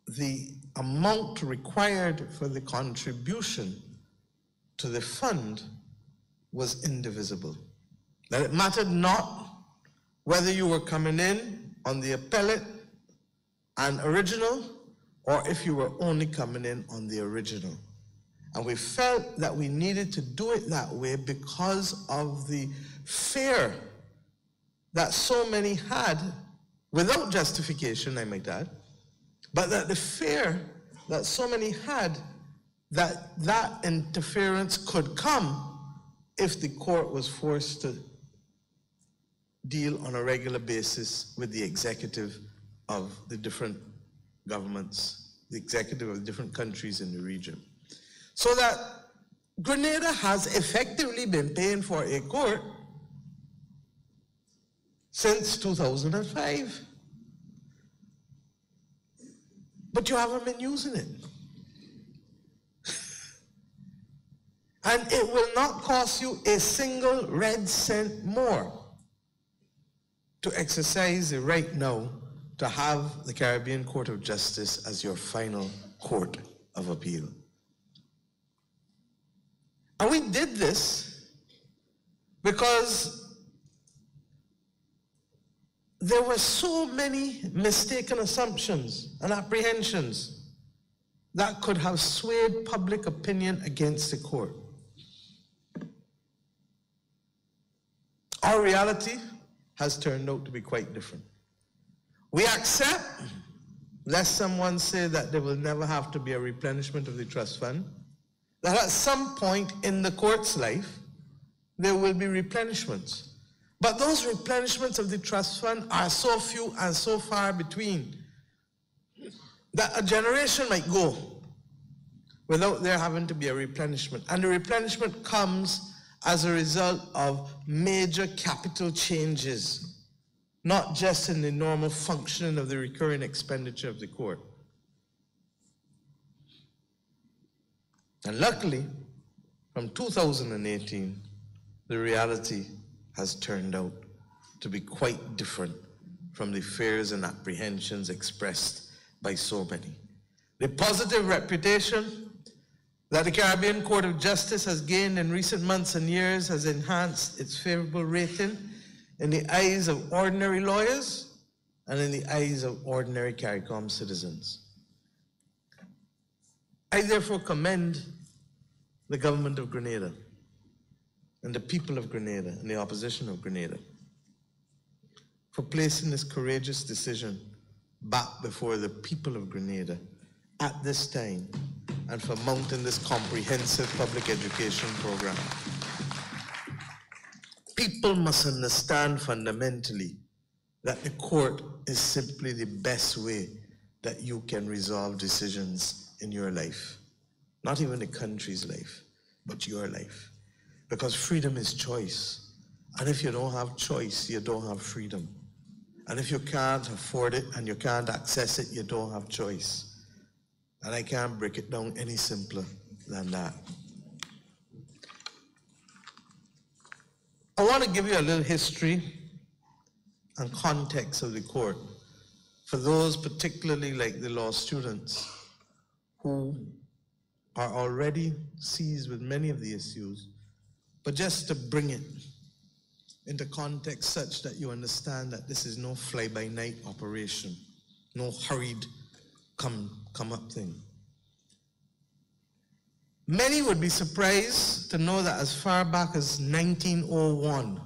the amount required for the contribution to the fund was indivisible. That it mattered not whether you were coming in on the appellate and original, or if you were only coming in on the original. And we felt that we needed to do it that way because of the fear that so many had, without justification, I might add, but that the fear that so many had that that interference could come if the court was forced to deal on a regular basis with the executive of the different governments, the executive of different countries in the region. So that Grenada has effectively been paying for a court since 2005. But you haven't been using it. And it will not cost you a single red cent more to exercise the right now to have the Caribbean Court of Justice as your final court of appeal. And we did this because there were so many mistaken assumptions and apprehensions that could have swayed public opinion against the court. Our reality has turned out to be quite different. We accept, lest someone say that there will never have to be a replenishment of the trust fund, that at some point in the court's life, there will be replenishments. But those replenishments of the trust fund are so few and so far between that a generation might go without there having to be a replenishment. And the replenishment comes as a result of major capital changes, not just in the normal functioning of the recurring expenditure of the court. And luckily, from 2018, the reality has turned out to be quite different from the fears and apprehensions expressed by so many. The positive reputation that the Caribbean Court of Justice has gained in recent months and years has enhanced its favorable rating in the eyes of ordinary lawyers and in the eyes of ordinary CARICOM citizens. I therefore commend the government of Grenada and the people of Grenada and the opposition of Grenada for placing this courageous decision back before the people of Grenada at this time and for mounting this comprehensive public education program. People must understand fundamentally that the court is simply the best way that you can resolve decisions in your life. Not even the country's life, but your life. Because freedom is choice. And if you don't have choice, you don't have freedom. And if you can't afford it and you can't access it, you don't have choice. And I can't break it down any simpler than that. I want to give you a little history and context of the court for those particularly like the law students who are already seized with many of the issues, but just to bring it into context such that you understand that this is no fly-by-night operation, no hurried come up thing. Many would be surprised to know that as far back as 1901,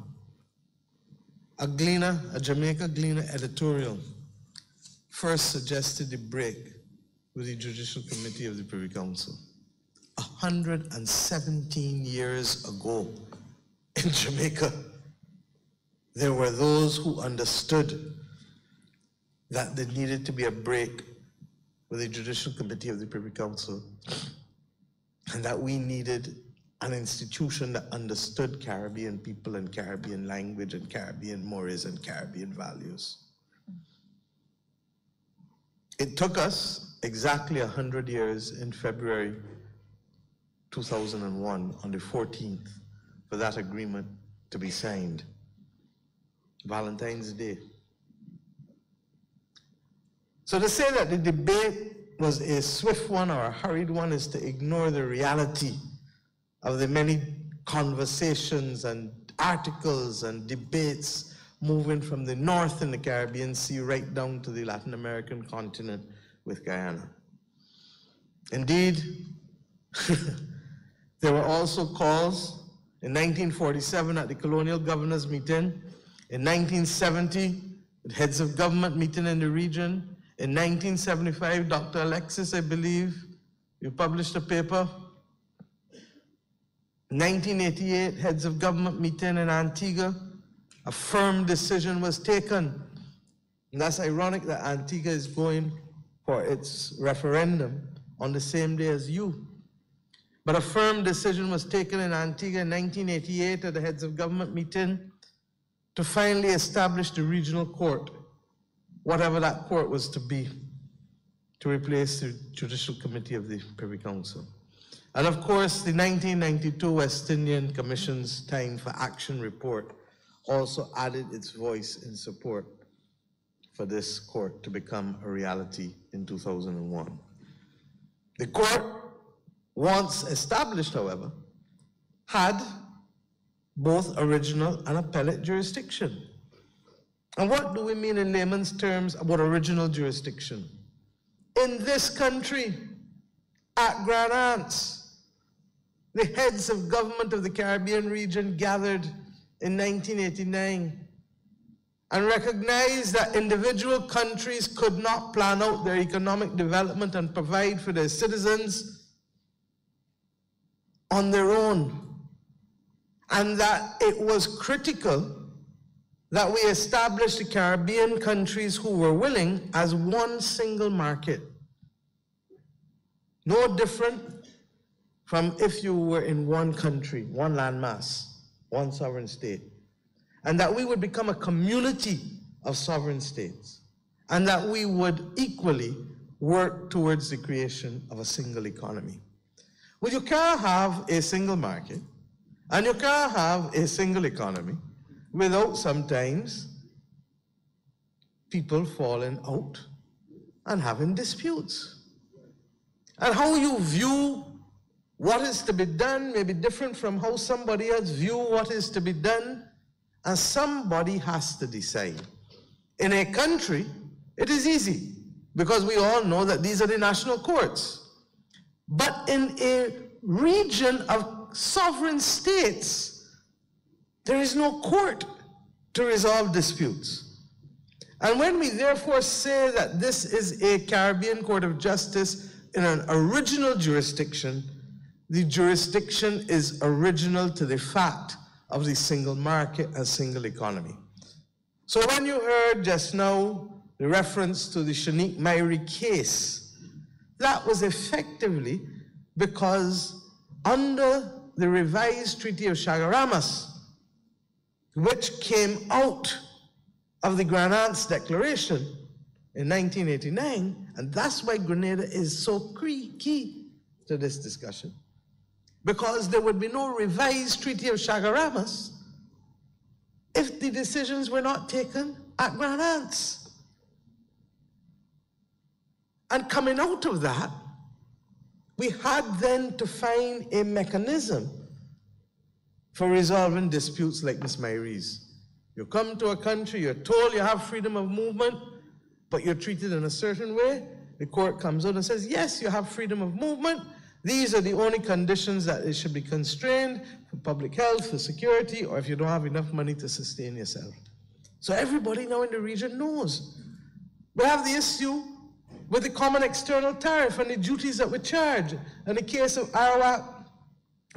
a Jamaica Gleaner editorial first suggested the break with the Judicial Committee of the Privy Council. 117 years ago in Jamaica, there were those who understood that there needed to be a break with the Judicial Committee of the Privy Council, and that we needed an institution that understood Caribbean people and Caribbean language and Caribbean mores and Caribbean values. It took us exactly 100 years in February 2001, on the 14th, for that agreement to be signed. Valentine's Day. So to say that the debate was a swift one or a hurried one is to ignore the reality of the many conversations and articles and debates moving from the north in the Caribbean Sea right down to the Latin American continent with Guyana. Indeed, there were also calls in 1947 at the colonial governors meeting, in 1970 at heads of government meeting in the region, in 1975, Dr. Alexis, I believe, you published a paper. 1988, heads of government meeting in Antigua, a firm decision was taken. And that's ironic that Antigua is going for its referendum on the same day as you. But a firm decision was taken in Antigua in 1988 at the heads of government meeting to finally establish the regional court, whatever that court was to be, to replace the Judicial Committee of the Privy Council. And of course, the 1992 West Indian Commission's Time for Action report also added its voice in support for this court to become a reality in 2001. The court, once established, however, had both original and appellate jurisdiction. And what do we mean in layman's terms about original jurisdiction? In this country, at Grand Anse, the heads of government of the Caribbean region gathered in 1989 and recognized that individual countries could not plan out their economic development and provide for their citizens on their own, and that it was critical that we establish the Caribbean countries who were willing as one single market. No different from if you were in one country, one landmass, one sovereign state. And that we would become a community of sovereign states. And that we would equally work towards the creation of a single economy. Well, you can't have a single market, and you can't have a single economy without sometimes people falling out and having disputes. And how you view what is to be done may be different from how somebody else views what is to be done, and somebody has to decide. In a country, it is easy, because we all know that these are the national courts. But in a region of sovereign states, there is no court to resolve disputes. And when we therefore say that this is a Caribbean Court of Justice in an original jurisdiction, the jurisdiction is original to the fact of the single market and single economy. So when you heard just now the reference to the Shanique Myrie case, that was effectively because under the revised Treaty of Chaguaramas, which came out of the Grand Anse Declaration in 1989, and that's why Grenada is so key to this discussion. Because there would be no revised Treaty of Chaguaramas the decisions were not taken at Grand Anse. And coming out of that, we had then to find a mechanism for resolving disputes like Ms. Myrie's. You come to a country, you're told you have freedom of movement, but you're treated in a certain way. The court comes out and says, yes, you have freedom of movement. These are the only conditions that it should be constrained for public health, for security, or if you don't have enough money to sustain yourself. So everybody now in the region knows. We have the issue with the common external tariff and the duties that we charge. In the case of Arawak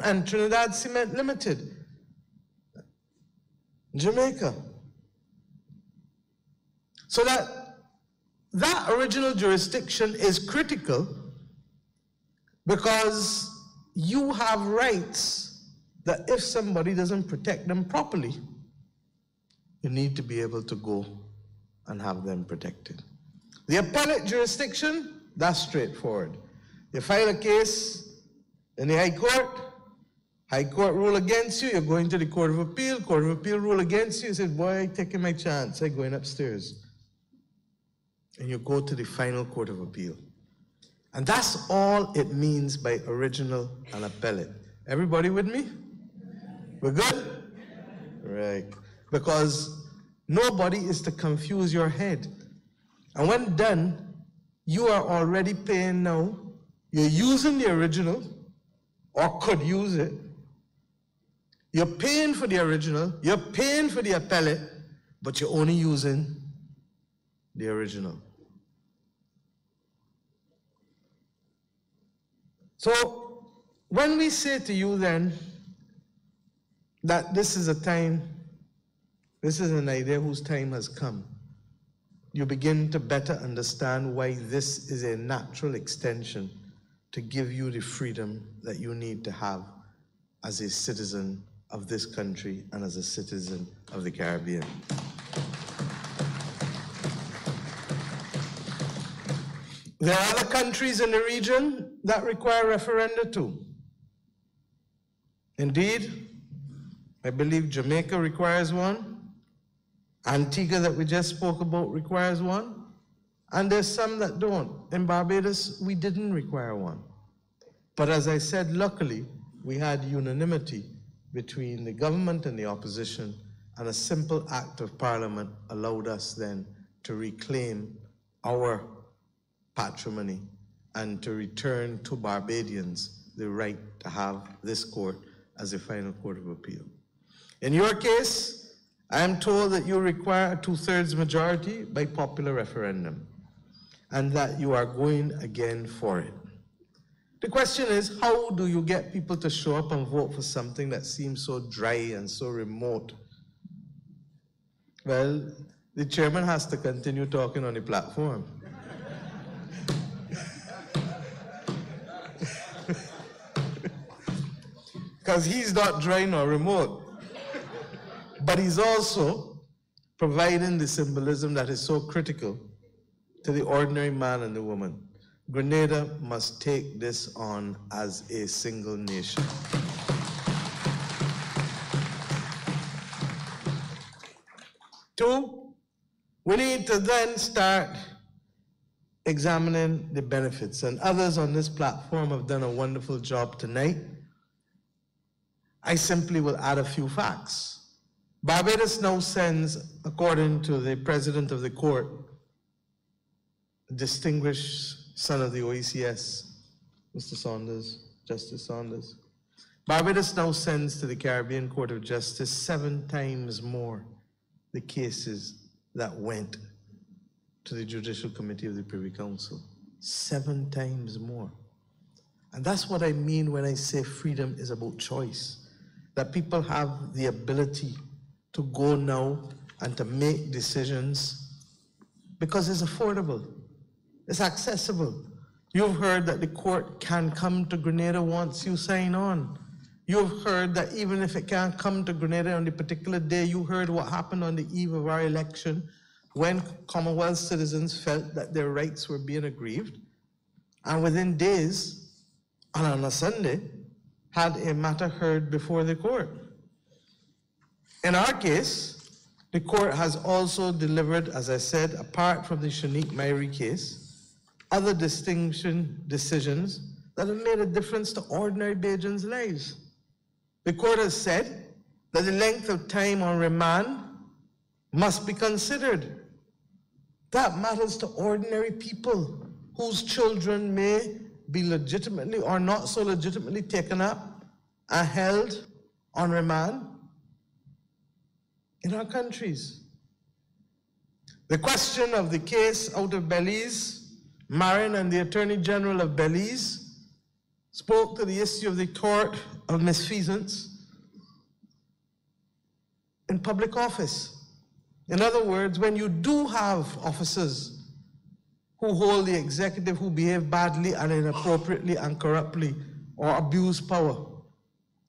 and Trinidad Cement Limited, Jamaica. So that original jurisdiction is critical because you have rights that if somebody doesn't protect them properly, you need to be able to go and have them protected. The appellate jurisdiction, that's straightforward. You file a case in the High Court rule against you, you're going to the Court of Appeal rule against you, you say, boy, I'm taking my chance, I'm going upstairs. And you go to the final Court of Appeal. And that's all it means by original and appellate. Everybody with me? We're good? Right. Because nobody is to confuse your head. And when done, you are already paying now. You're using the original, or could use it. You're paying for the original, you're paying for the appellate, but you're only using the original. So when we say to you then that this is a time, this is an idea whose time has come, you begin to better understand why this is a natural extension to give you the freedom that you need to have as a citizen of this country and as a citizen of the Caribbean. There are other countries in the region that require referenda too. Indeed, I believe Jamaica requires one. Antigua that we just spoke about requires one. And there's some that don't. In Barbados, we didn't require one. But as I said, luckily, we had unanimity between the government and the opposition, and a simple act of parliament allowed us then to reclaim our patrimony and to return to Barbadians the right to have this court as a final court of appeal. In your case, I am told that you require a 2/3 majority by popular referendum and that you are going again for it. The question is, how do you get people to show up and vote for something that seems so dry and so remote? Well, the chairman has to continue talking on the platform. Because he's not dry nor remote. But he's also providing the symbolism that is so critical to the ordinary man and the woman. Grenada must take this on as a single nation. Two, we need to then start examining the benefits. And others on this platform have done a wonderful job tonight. I simply will add a few facts. Barbados now sends, according to the president of the court, distinguished son of the OECS, Mr. Saunders, Justice Saunders. Barbados now sends to the Caribbean Court of Justice 7 times more the cases that went to the Judicial Committee of the Privy Council. 7 times more. And that's what I mean when I say freedom is about choice. That people have the ability to go now and to make decisions because it's affordable. It's accessible. You've heard that the court can come to Grenada once you sign on. You've heard that even if it can't come to Grenada on the particular day, you heard what happened on the eve of our election when Commonwealth citizens felt that their rights were being aggrieved. And within days, and on a Sunday, had a matter heard before the court. In our case, The court has also delivered, as I said, apart from the Shanique Myrie case, other distinction decisions that have made a difference to ordinary Bajans' lives. The court has said that the length of time on remand must be considered. That matters to ordinary people whose children may be legitimately or not so legitimately taken up and held on remand in our countries. The question of the case out of Belize, Marin and the Attorney General of Belize spoke to the issue of the tort of misfeasance in public office. In other words, when you do have officers who hold the executive who behave badly and inappropriately and corruptly or abuse power,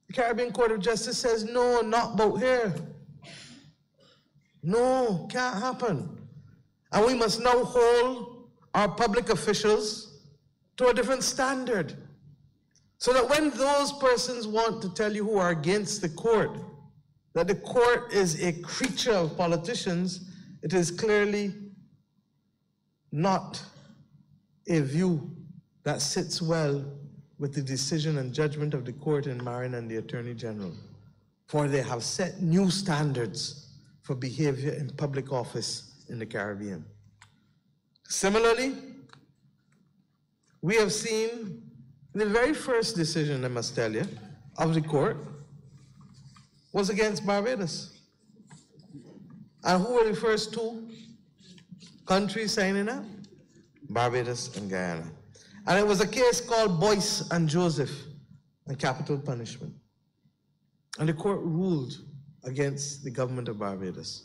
the Caribbean Court of Justice says, no, not about here. No, can't happen. And we must now hold our public officials to a different standard. So that when those persons want to tell you who are against the court, that the court is a creature of politicians, it is clearly not a view that sits well with the decision and judgment of the court in Marin and the Attorney General. For they have set new standards for behavior in public office in the Caribbean. Similarly, we have seen the very first decision, I must tell you, of the court was against Barbados. And who were the first two countries signing up? Barbados and Guyana. And it was a case called Boyce and Joseph and capital punishment. And the court ruled against the government of Barbados.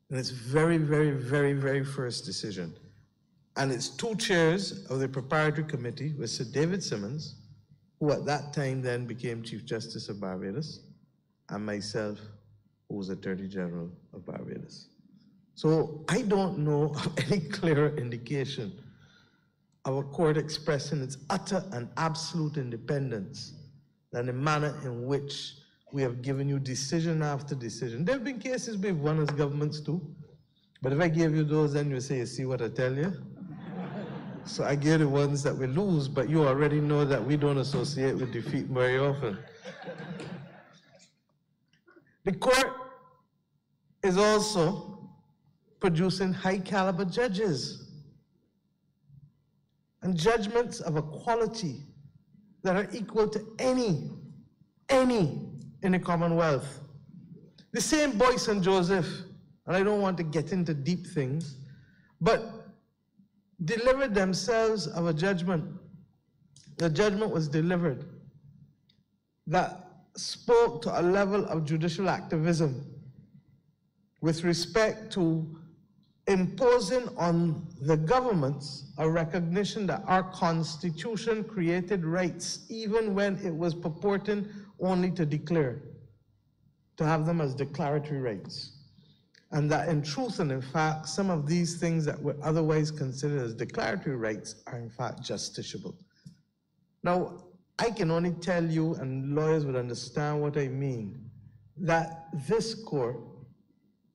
And its very, very, very, very first decision. And its two chairs of the preparatory committee were Sir David Simmons, who at that time then became Chief Justice of Barbados, and myself, who was Attorney General of Barbados. So I don't know of any clearer indication of a court expressing its utter and absolute independence than the manner in which we have given you decision after decision. There have been cases we've won as governments too, but if I gave you those, then you say, you see what I tell you? So I gave the ones that we lose, but you already know that we don't associate with defeat very often. The court is also producing high caliber judges and judgments of a quality that are equal to any in the Commonwealth. The same Boyce and Joseph, and I don't want to get into deep things, but delivered themselves of a judgment. The judgment was delivered that spoke to a level of judicial activism with respect to imposing on the governments a recognition that our Constitution created rights, even when it was purporting only to declare, to have them as declaratory rights. And that in truth and in fact, some of these things that were otherwise considered as declaratory rights are in fact justiciable. Now, I can only tell you, and lawyers would understand what I mean, that this court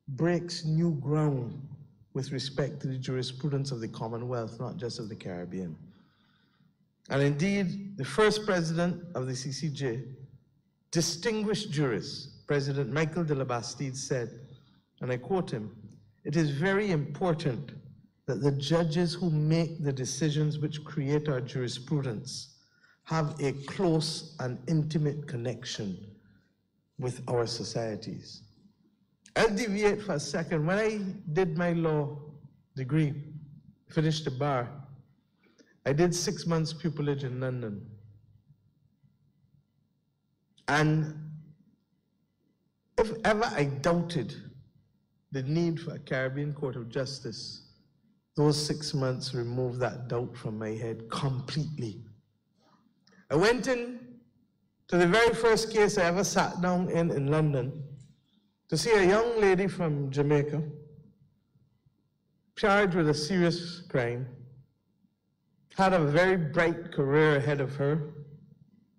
breaks new ground with respect to the jurisprudence of the Commonwealth, not just of the Caribbean. And indeed, the first president of the CCJ, distinguished jurist, President Michael de la Bastide, said, and I quote him, "It is very important that the judges who make the decisions which create our jurisprudence have a close and intimate connection with our societies." I'll deviate for a second. When I did my law degree, finished the bar, I did 6 months pupillage in London. And if ever I doubted the need for a Caribbean Court of Justice, those 6 months removed that doubt from my head completely. I went in to the very first case I ever sat down in London to see a young lady from Jamaica charged with a serious crime, had a very bright career ahead of her,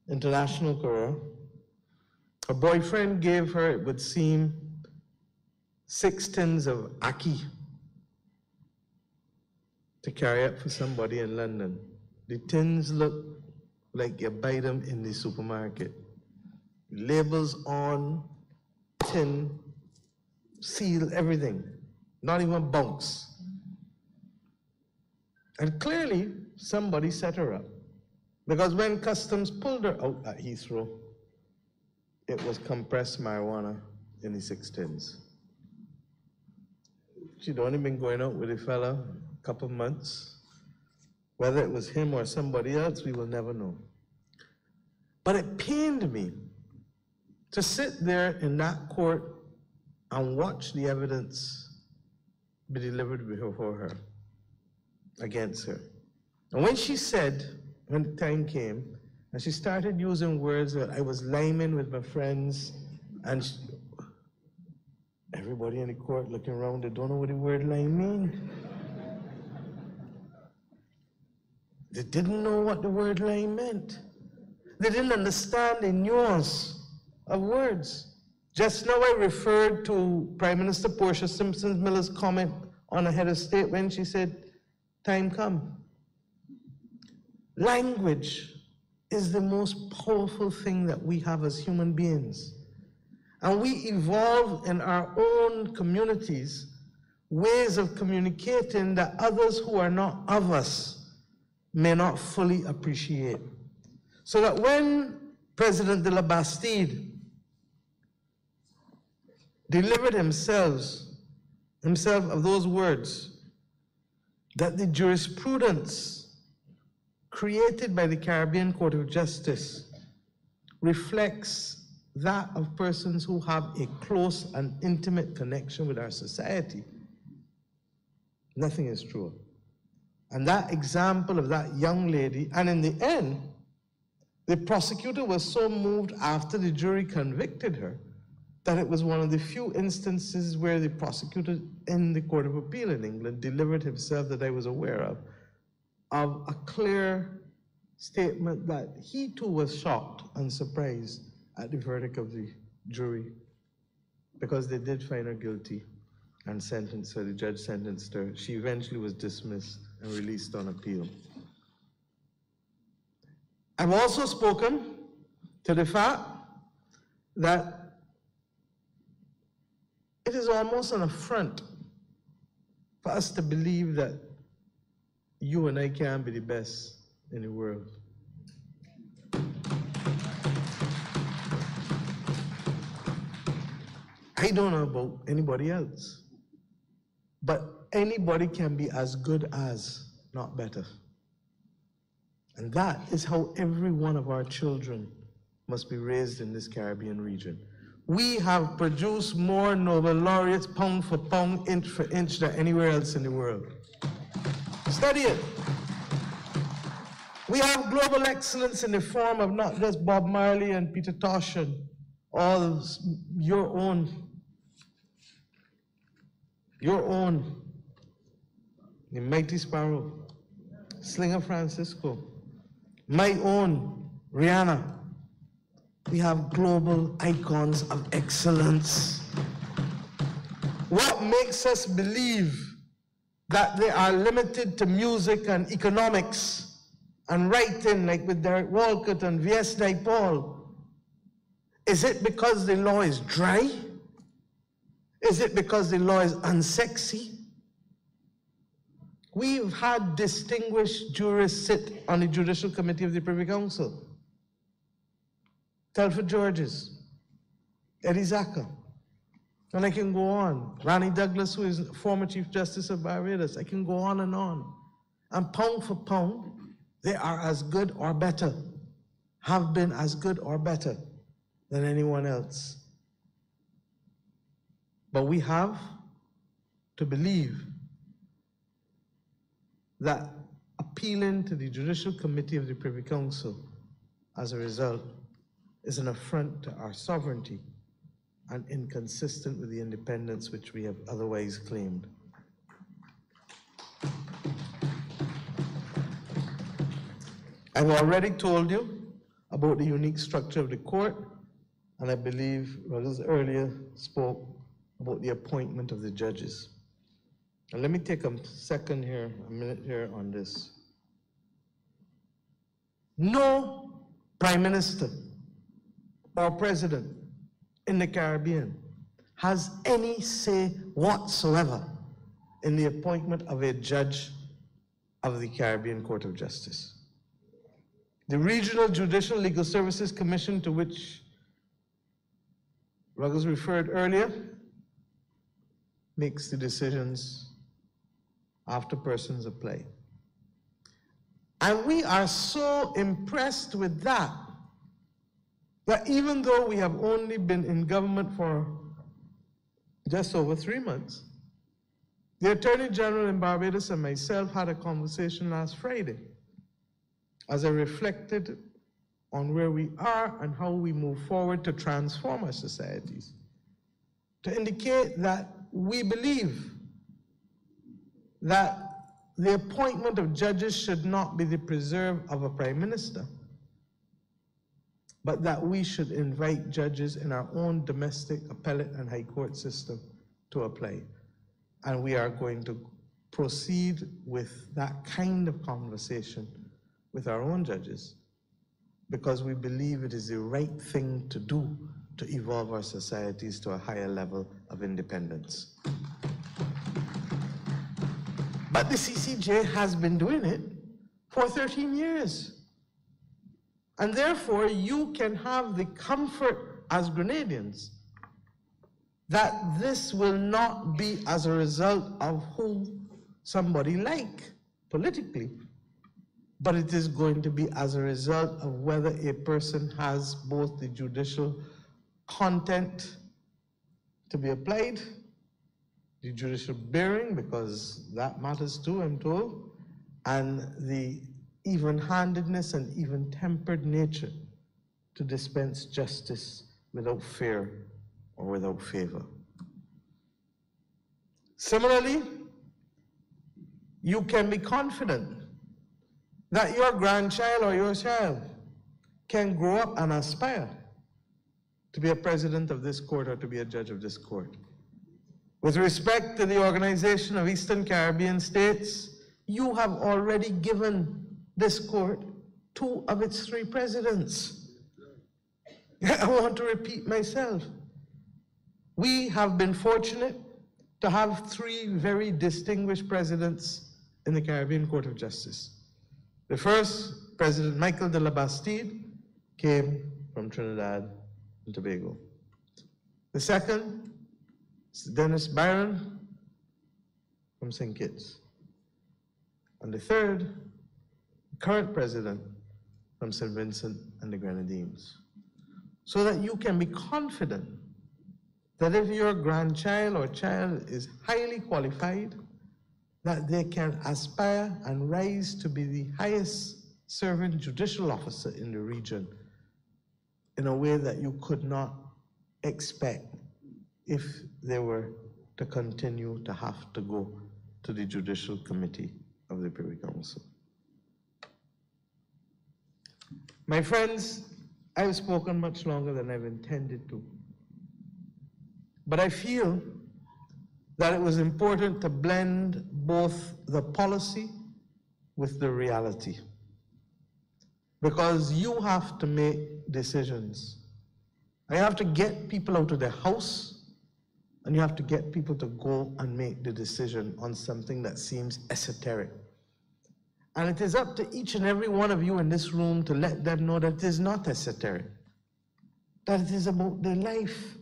international career. Her boyfriend gave her, it would seem, 6 tins of ackee to carry up for somebody in London. The tins look like you buy them in the supermarket. Labels on, tin, seal, everything. Not even bunks. And clearly, somebody set her up. Because when customs pulled her out at Heathrow, it was compressed marijuana in the 6 tins. She'd only been going out with a fella a couple months. Whether it was him or somebody else, we will never know. But it pained me to sit there in that court and watch the evidence be delivered before her, against her. And when she said, when the time came, and she started using words that I was liming with my friends, and everybody in the court looking around, they don't know what the word lime means. They didn't know what the word lime meant. They didn't understand the nuance of words. Just now I referred to Prime Minister Portia Simpson-Miller's comment on a head of state when she said, time come. Language is the most powerful thing that we have as human beings. And we evolve in our own communities ways of communicating that others who are not of us may not fully appreciate. So that when President de la Bastide delivered himself of those words, that the jurisprudence created by the Caribbean Court of Justice reflects that of persons who have a close and intimate connection with our society. Nothing is truer. And that example of that young lady, and in the end, the prosecutor was so moved after the jury convicted her that it was one of the few instances where the prosecutor in the Court of Appeal in England delivered himself that I was aware of a clear statement that he too was shocked and surprised at the verdict of the jury, because they did find her guilty and sentenced her. The judge sentenced her. She eventually was dismissed and released on appeal. I've also spoken to the fact that it is almost an affront for us to believe that you and I can be the best in the world. I don't know about anybody else, but anybody can be as good as, not better. And that is how every one of our children must be raised in this Caribbean region. We have produced more Nobel laureates pound for pound, inch for inch than anywhere else in the world. Study it. We have global excellence in the form of not just Bob Marley and Peter Tosh and all your own, the Mighty Sparrow, Slinger Francisco, my own, Rihanna. We have global icons of excellence. What makes us believe that they are limited to music and economics and writing, like with Derek Walcott and V.S. Naipaul? Is it because the law is dry? Is it because the law is unsexy? We've had distinguished jurists sit on the Judicial Committee of the Privy Council. Telford Georges, Eddie Zaka, and I can go on. Ronnie Douglas, who is former Chief Justice of Barbados, I can go on. And pound for pound, they are as good or better, have been as good or better than anyone else. But we have to believe that appealing to the Judicial Committee of the Privy Council as a result is an affront to our sovereignty and inconsistent with the independence which we have otherwise claimed. I've already told you about the unique structure of the court, and I believe Rogers earlier spoke about the appointment of the judges. And let me take a minute here on this. No prime minister or president in the Caribbean has any say whatsoever in the appointment of a judge of the Caribbean Court of Justice. The Regional Judicial Legal Services Commission, to which Ruggles referred earlier, makes the decisions after persons apply. And we are so impressed with that, that even though we have only been in government for just over 3 months, the Attorney General in Barbados and myself had a conversation last Friday as I reflected on where we are and how we move forward to transform our societies, to indicate that we believe that the appointment of judges should not be the preserve of a prime minister, but that we should invite judges in our own domestic appellate and high court system to apply. And we are going to proceed with that kind of conversation with our own judges, because we believe it is the right thing to do to evolve our societies to a higher level of independence. But the CCJ has been doing it for 13 years. And therefore, you can have the comfort as Grenadians that this will not be as a result of who somebody like politically, but it is going to be as a result of whether a person has both the judicial content to be applied, the judicial bearing, because that matters too, I'm told, and the even-handedness and even-tempered nature to dispense justice without fear or without favor. Similarly, you can be confident that your grandchild or your child can grow up and aspire to be a president of this court or to be a judge of this court. With respect to the Organization of Eastern Caribbean States, you have already given this court 2 of its 3 presidents. I want to repeat myself. We have been fortunate to have 3 very distinguished presidents in the Caribbean Court of Justice. The first, President Michael de la Bastide, came from Trinidad and Tobago. The second, Dennis Byron from St. Kitts. And the third, current president from St. Vincent and the Grenadines. So that you can be confident that if your grandchild or child is highly qualified, that they can aspire and rise to be the highest serving judicial officer in the region in a way that you could not expect if they were to continue to have to go to the Judicial Committee of the Privy Council. My friends, I've spoken much longer than I've intended to, but I feel that it was important to blend both the policy with the reality, because you have to make decisions. You have to get people out of their house, and you have to get people to go and make the decision on something that seems esoteric. And it is up to each and every one of you in this room to let them know that it is not esoteric, that it is about their life.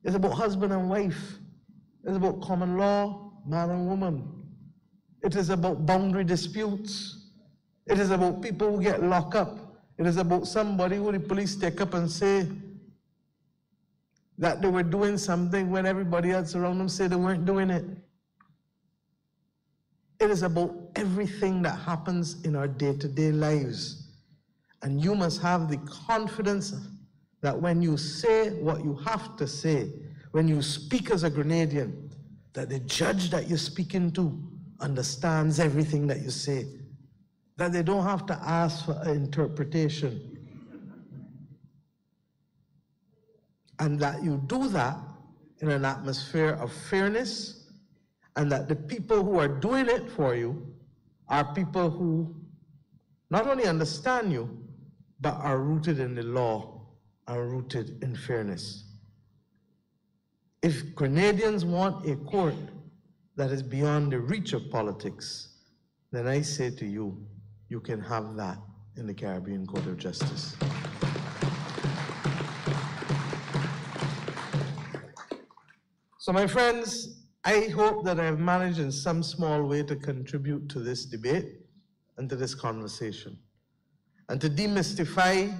It's about husband and wife. It's about common law, man and woman. It is about boundary disputes. It is about people who get locked up. It is about somebody who the police take up and say that they were doing something when everybody else around them said they weren't doing it. It is about everything that happens in our day-to-day lives. And you must have the confidence that when you say what you have to say, when you speak as a Grenadian, that the judge that you're speaking to understands everything that you say, that they don't have to ask for an interpretation. And that you do that in an atmosphere of fairness, and that the people who are doing it for you are people who not only understand you, but are rooted in the law and rooted in fairness. If Grenadians want a court that is beyond the reach of politics, then I say to you, you can have that in the Caribbean Court of Justice. So my friends, I hope that I've managed in some small way to contribute to this debate and to this conversation, and to demystify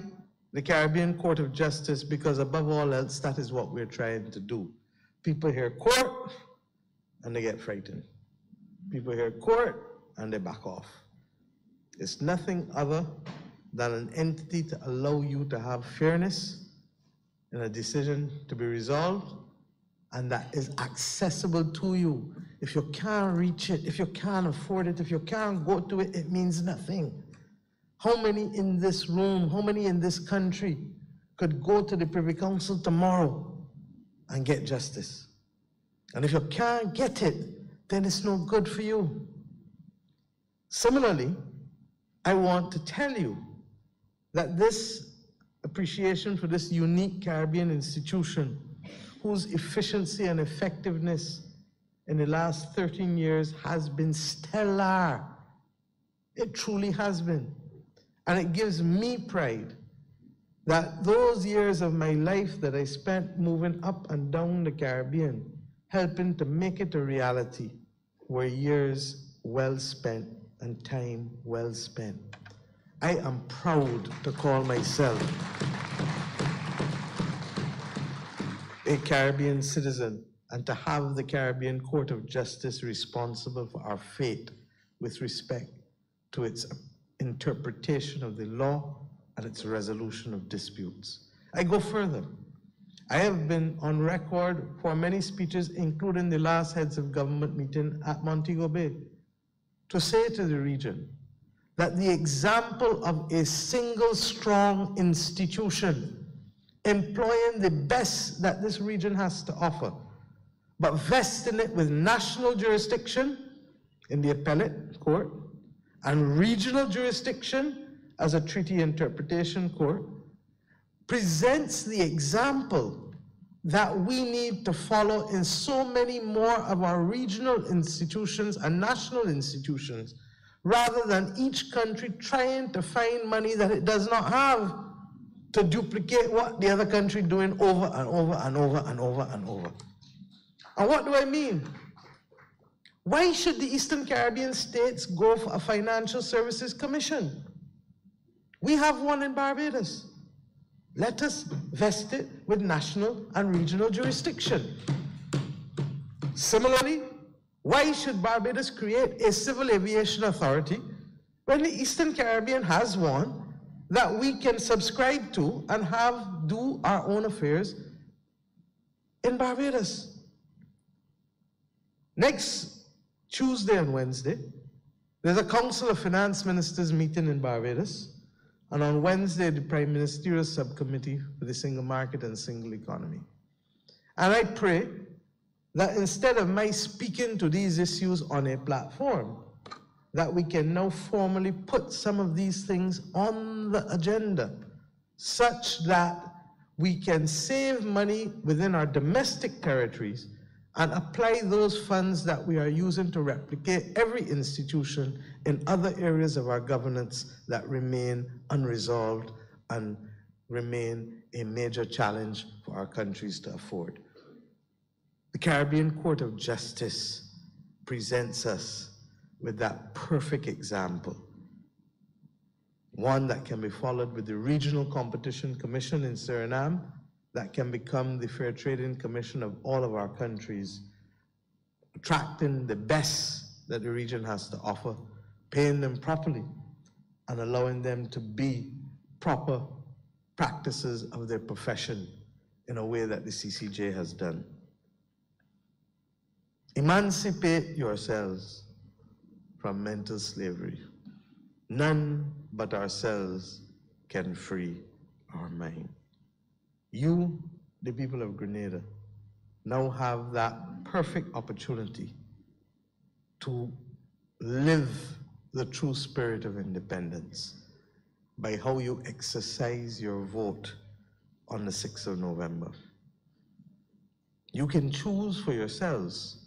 the Caribbean Court of Justice, because above all else, that is what we're trying to do. People hear court and they get frightened. People hear court and they back off. It's nothing other than an entity to allow you to have fairness in a decision to be resolved, and that is accessible to you. If you can't reach it, if you can't afford it, if you can't go to it, it means nothing. How many in this room, how many in this country could go to the Privy Council tomorrow and get justice? And if you can't get it, then it's no good for you. Similarly, I want to tell you that this appreciation for this unique Caribbean institution, whose efficiency and effectiveness in the last 13 years has been stellar. It truly has been. And it gives me pride that those years of my life that I spent moving up and down the Caribbean, helping to make it a reality, were years well spent and time well spent. I am proud to call myself a Caribbean citizen and to have the Caribbean Court of Justice responsible for our fate with respect to its interpretation of the law and its resolution of disputes. I go further. I have been on record for many speeches, including the last heads of government meeting at Montego Bay, to say to the region that the example of a single strong institution employing the best that this region has to offer, but vesting it with national jurisdiction in the appellate court and regional jurisdiction as a treaty interpretation court, presents the example that we need to follow in so many more of our regional institutions and national institutions, rather than each country trying to find money that it does not have to duplicate what the other country doing over and over and over and over and over. And what do I mean? Why should the Eastern Caribbean states go for a financial services commission? We have one in Barbados. Let us vest it with national and regional jurisdiction. Similarly, why should Barbados create a civil aviation authority when the Eastern Caribbean has one that we can subscribe to and have do our own affairs in Barbados? Next Tuesday and Wednesday, there's a Council of Finance Ministers meeting in Barbados. And on Wednesday, the Prime Ministerial Subcommittee for the Single Market and Single Economy. And I pray that instead of my speaking to these issues on a platform, that we can now formally put some of these things on the agenda, such that we can save money within our domestic territories and apply those funds that we are using to replicate every institution in other areas of our governance that remain unresolved and remain a major challenge for our countries to afford. The Caribbean Court of Justice presents us with that perfect example, one that can be followed with the Regional Competition Commission in Suriname, that can become the Fair Trading Commission of all of our countries, attracting the best that the region has to offer, paying them properly, and allowing them to be proper practices of their profession in a way that the CCJ has done. Emancipate yourselves from mental slavery. None but ourselves can free our mind. You, the people of Grenada, now have that perfect opportunity to live the true spirit of independence by how you exercise your vote on the 6th of November. You can choose for yourselves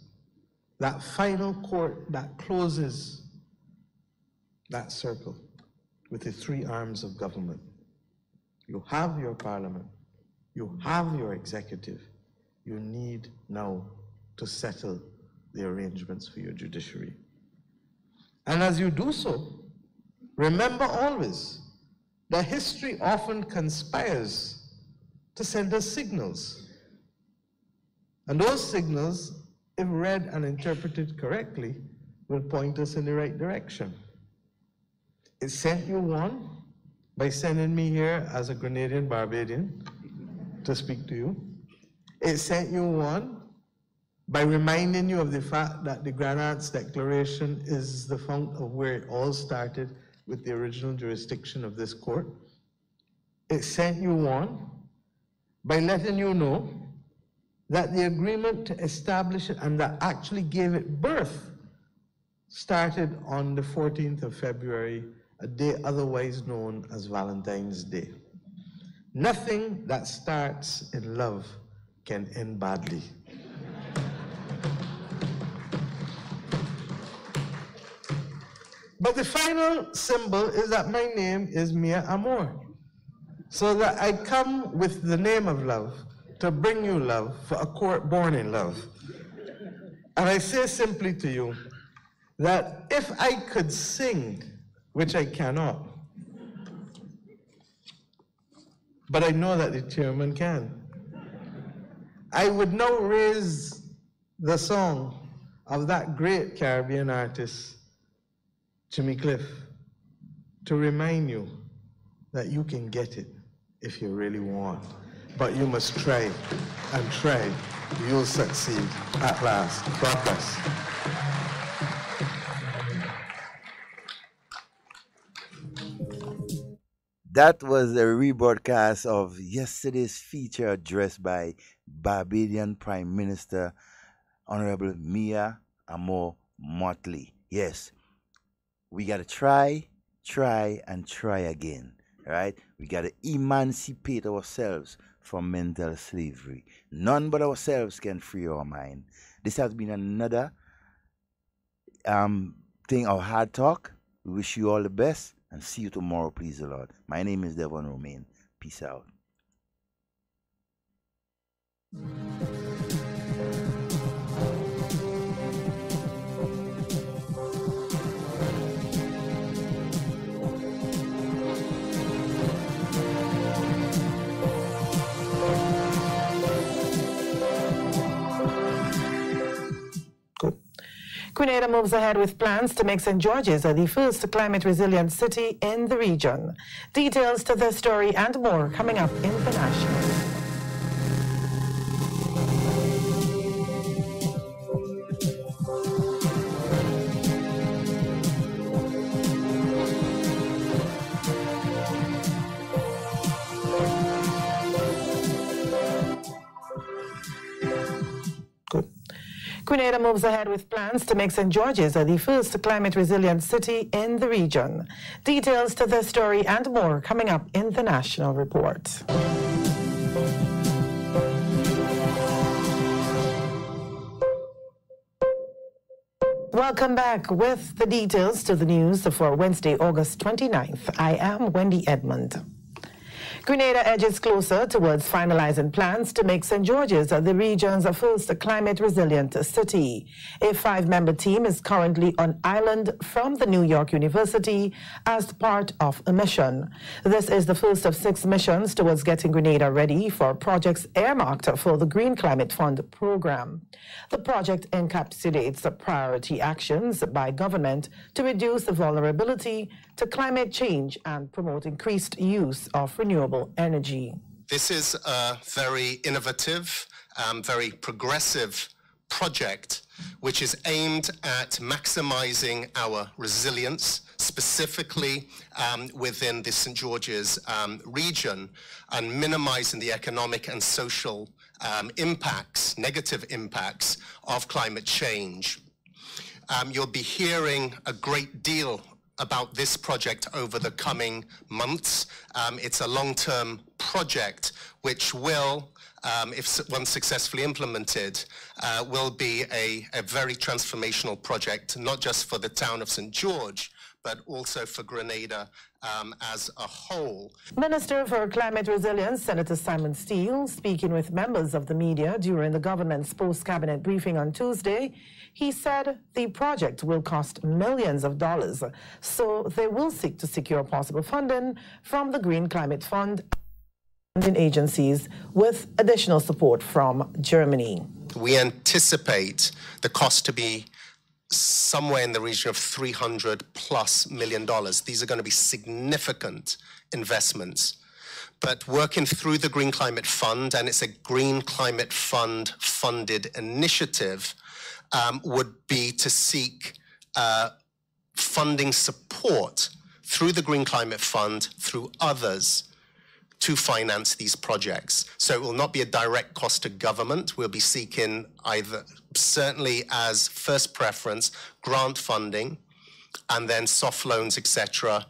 that final court that closes that circle with the three arms of government. You have your parliament, you have your executive, you need now to settle the arrangements for your judiciary. And as you do so, remember always that history often conspires to send us signals. And those signals, if read and interpreted correctly, will point us in the right direction. It sent you one by sending me here as a Grenadian Barbadian to speak to you. It sent you one by reminding you of the fact that the Grand Aunts Declaration is the fount of where it all started with the original jurisdiction of this court. It sent you one by letting you know that the agreement to establish it and that actually gave it birth started on the 14th of February, a day otherwise known as Valentine's Day. Nothing that starts in love can end badly. But the final symbol is that my name is Mia Amor, so that I come with the name of love to bring you love for a court born in love. And I say simply to you that if I could sing, which I cannot, but I know that the chairman can, I would now raise the song of that great Caribbean artist, Jimmy Cliff, to remind you that you can get it if you really want. But you must try and try. You'll succeed at last. God bless. That was a rebroadcast of yesterday's feature addressed by Barbadian Prime Minister Honorable Mia Amor Motley. Yes, we got to try, and try again, right? We got to emancipate ourselves from mental slavery. None but ourselves can free our mind. This has been another thing, our hard talk. We wish you all the best and see you tomorrow, please the Lord. My name is Devon Romain. Peace out. Grenada moves ahead with plans to make St. George's the first climate-resilient city in the region. Details to this story and more coming up internationally. Grenada moves ahead with plans to make St. George's the first climate-resilient city in the region. Details to this story and more coming up in the National Report. Welcome back with the details to the news for Wednesday, August 29th. I am Wendy Edmond. Grenada edges closer towards finalizing plans to make St. George's the region's first climate-resilient city. A 5-member team is currently on island from the New York University as part of a mission. This is the first of 6 missions towards getting Grenada ready for projects earmarked for the Green Climate Fund program. The project encapsulates the priority actions by government to reduce the vulnerability to climate change and promote increased use of renewable energy. This is a very innovative, very progressive project which is aimed at maximizing our resilience, specifically within the St. George's region, and minimizing the economic and social impacts, negative impacts of climate change. You'll be hearing a great deal about this project over the coming months. It's a long-term project which will, if once successfully implemented, will be a very transformational project, not just for the town of St. George, but also for Grenada as a whole. Minister for Climate Resilience, Senator Simon Steele, speaking with members of the media during the government's post-cabinet briefing on Tuesday, he said the project will cost millions of dollars, so they will seek to secure possible funding from the Green Climate Fund and agencies with additional support from Germany. We anticipate the cost to be somewhere in the region of $300+ million. These are going to be significant investments. But working through the Green Climate Fund, and it's a Green Climate Fund funded initiative, would be to seek funding support through the Green Climate Fund, through others, to finance these projects. So it will not be a direct cost to government. We'll be seeking either, certainly as first preference, grant funding, and then soft loans, etc.,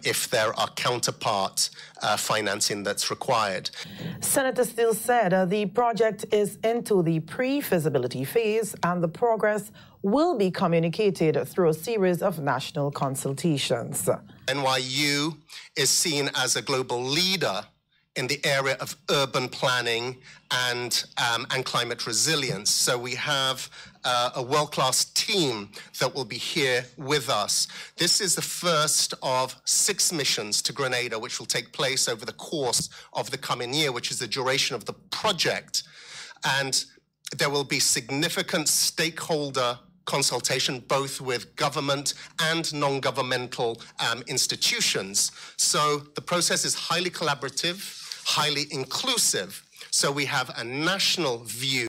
if there are counterpart financing that's required. Senator Steele said the project is into the pre-feasibility phase and the progress will be communicated through a series of national consultations. NYU is seen as a global leader in the area of urban planning and climate resilience. So we have a world-class team that will be here with us. This is the first of 6 missions to Grenada, which will take place over the course of the coming year, which is the duration of the project. And there will be significant stakeholder consultation, both with government and non-governmental institutions. So the process is highly collaborative, highly inclusive. So we have a national view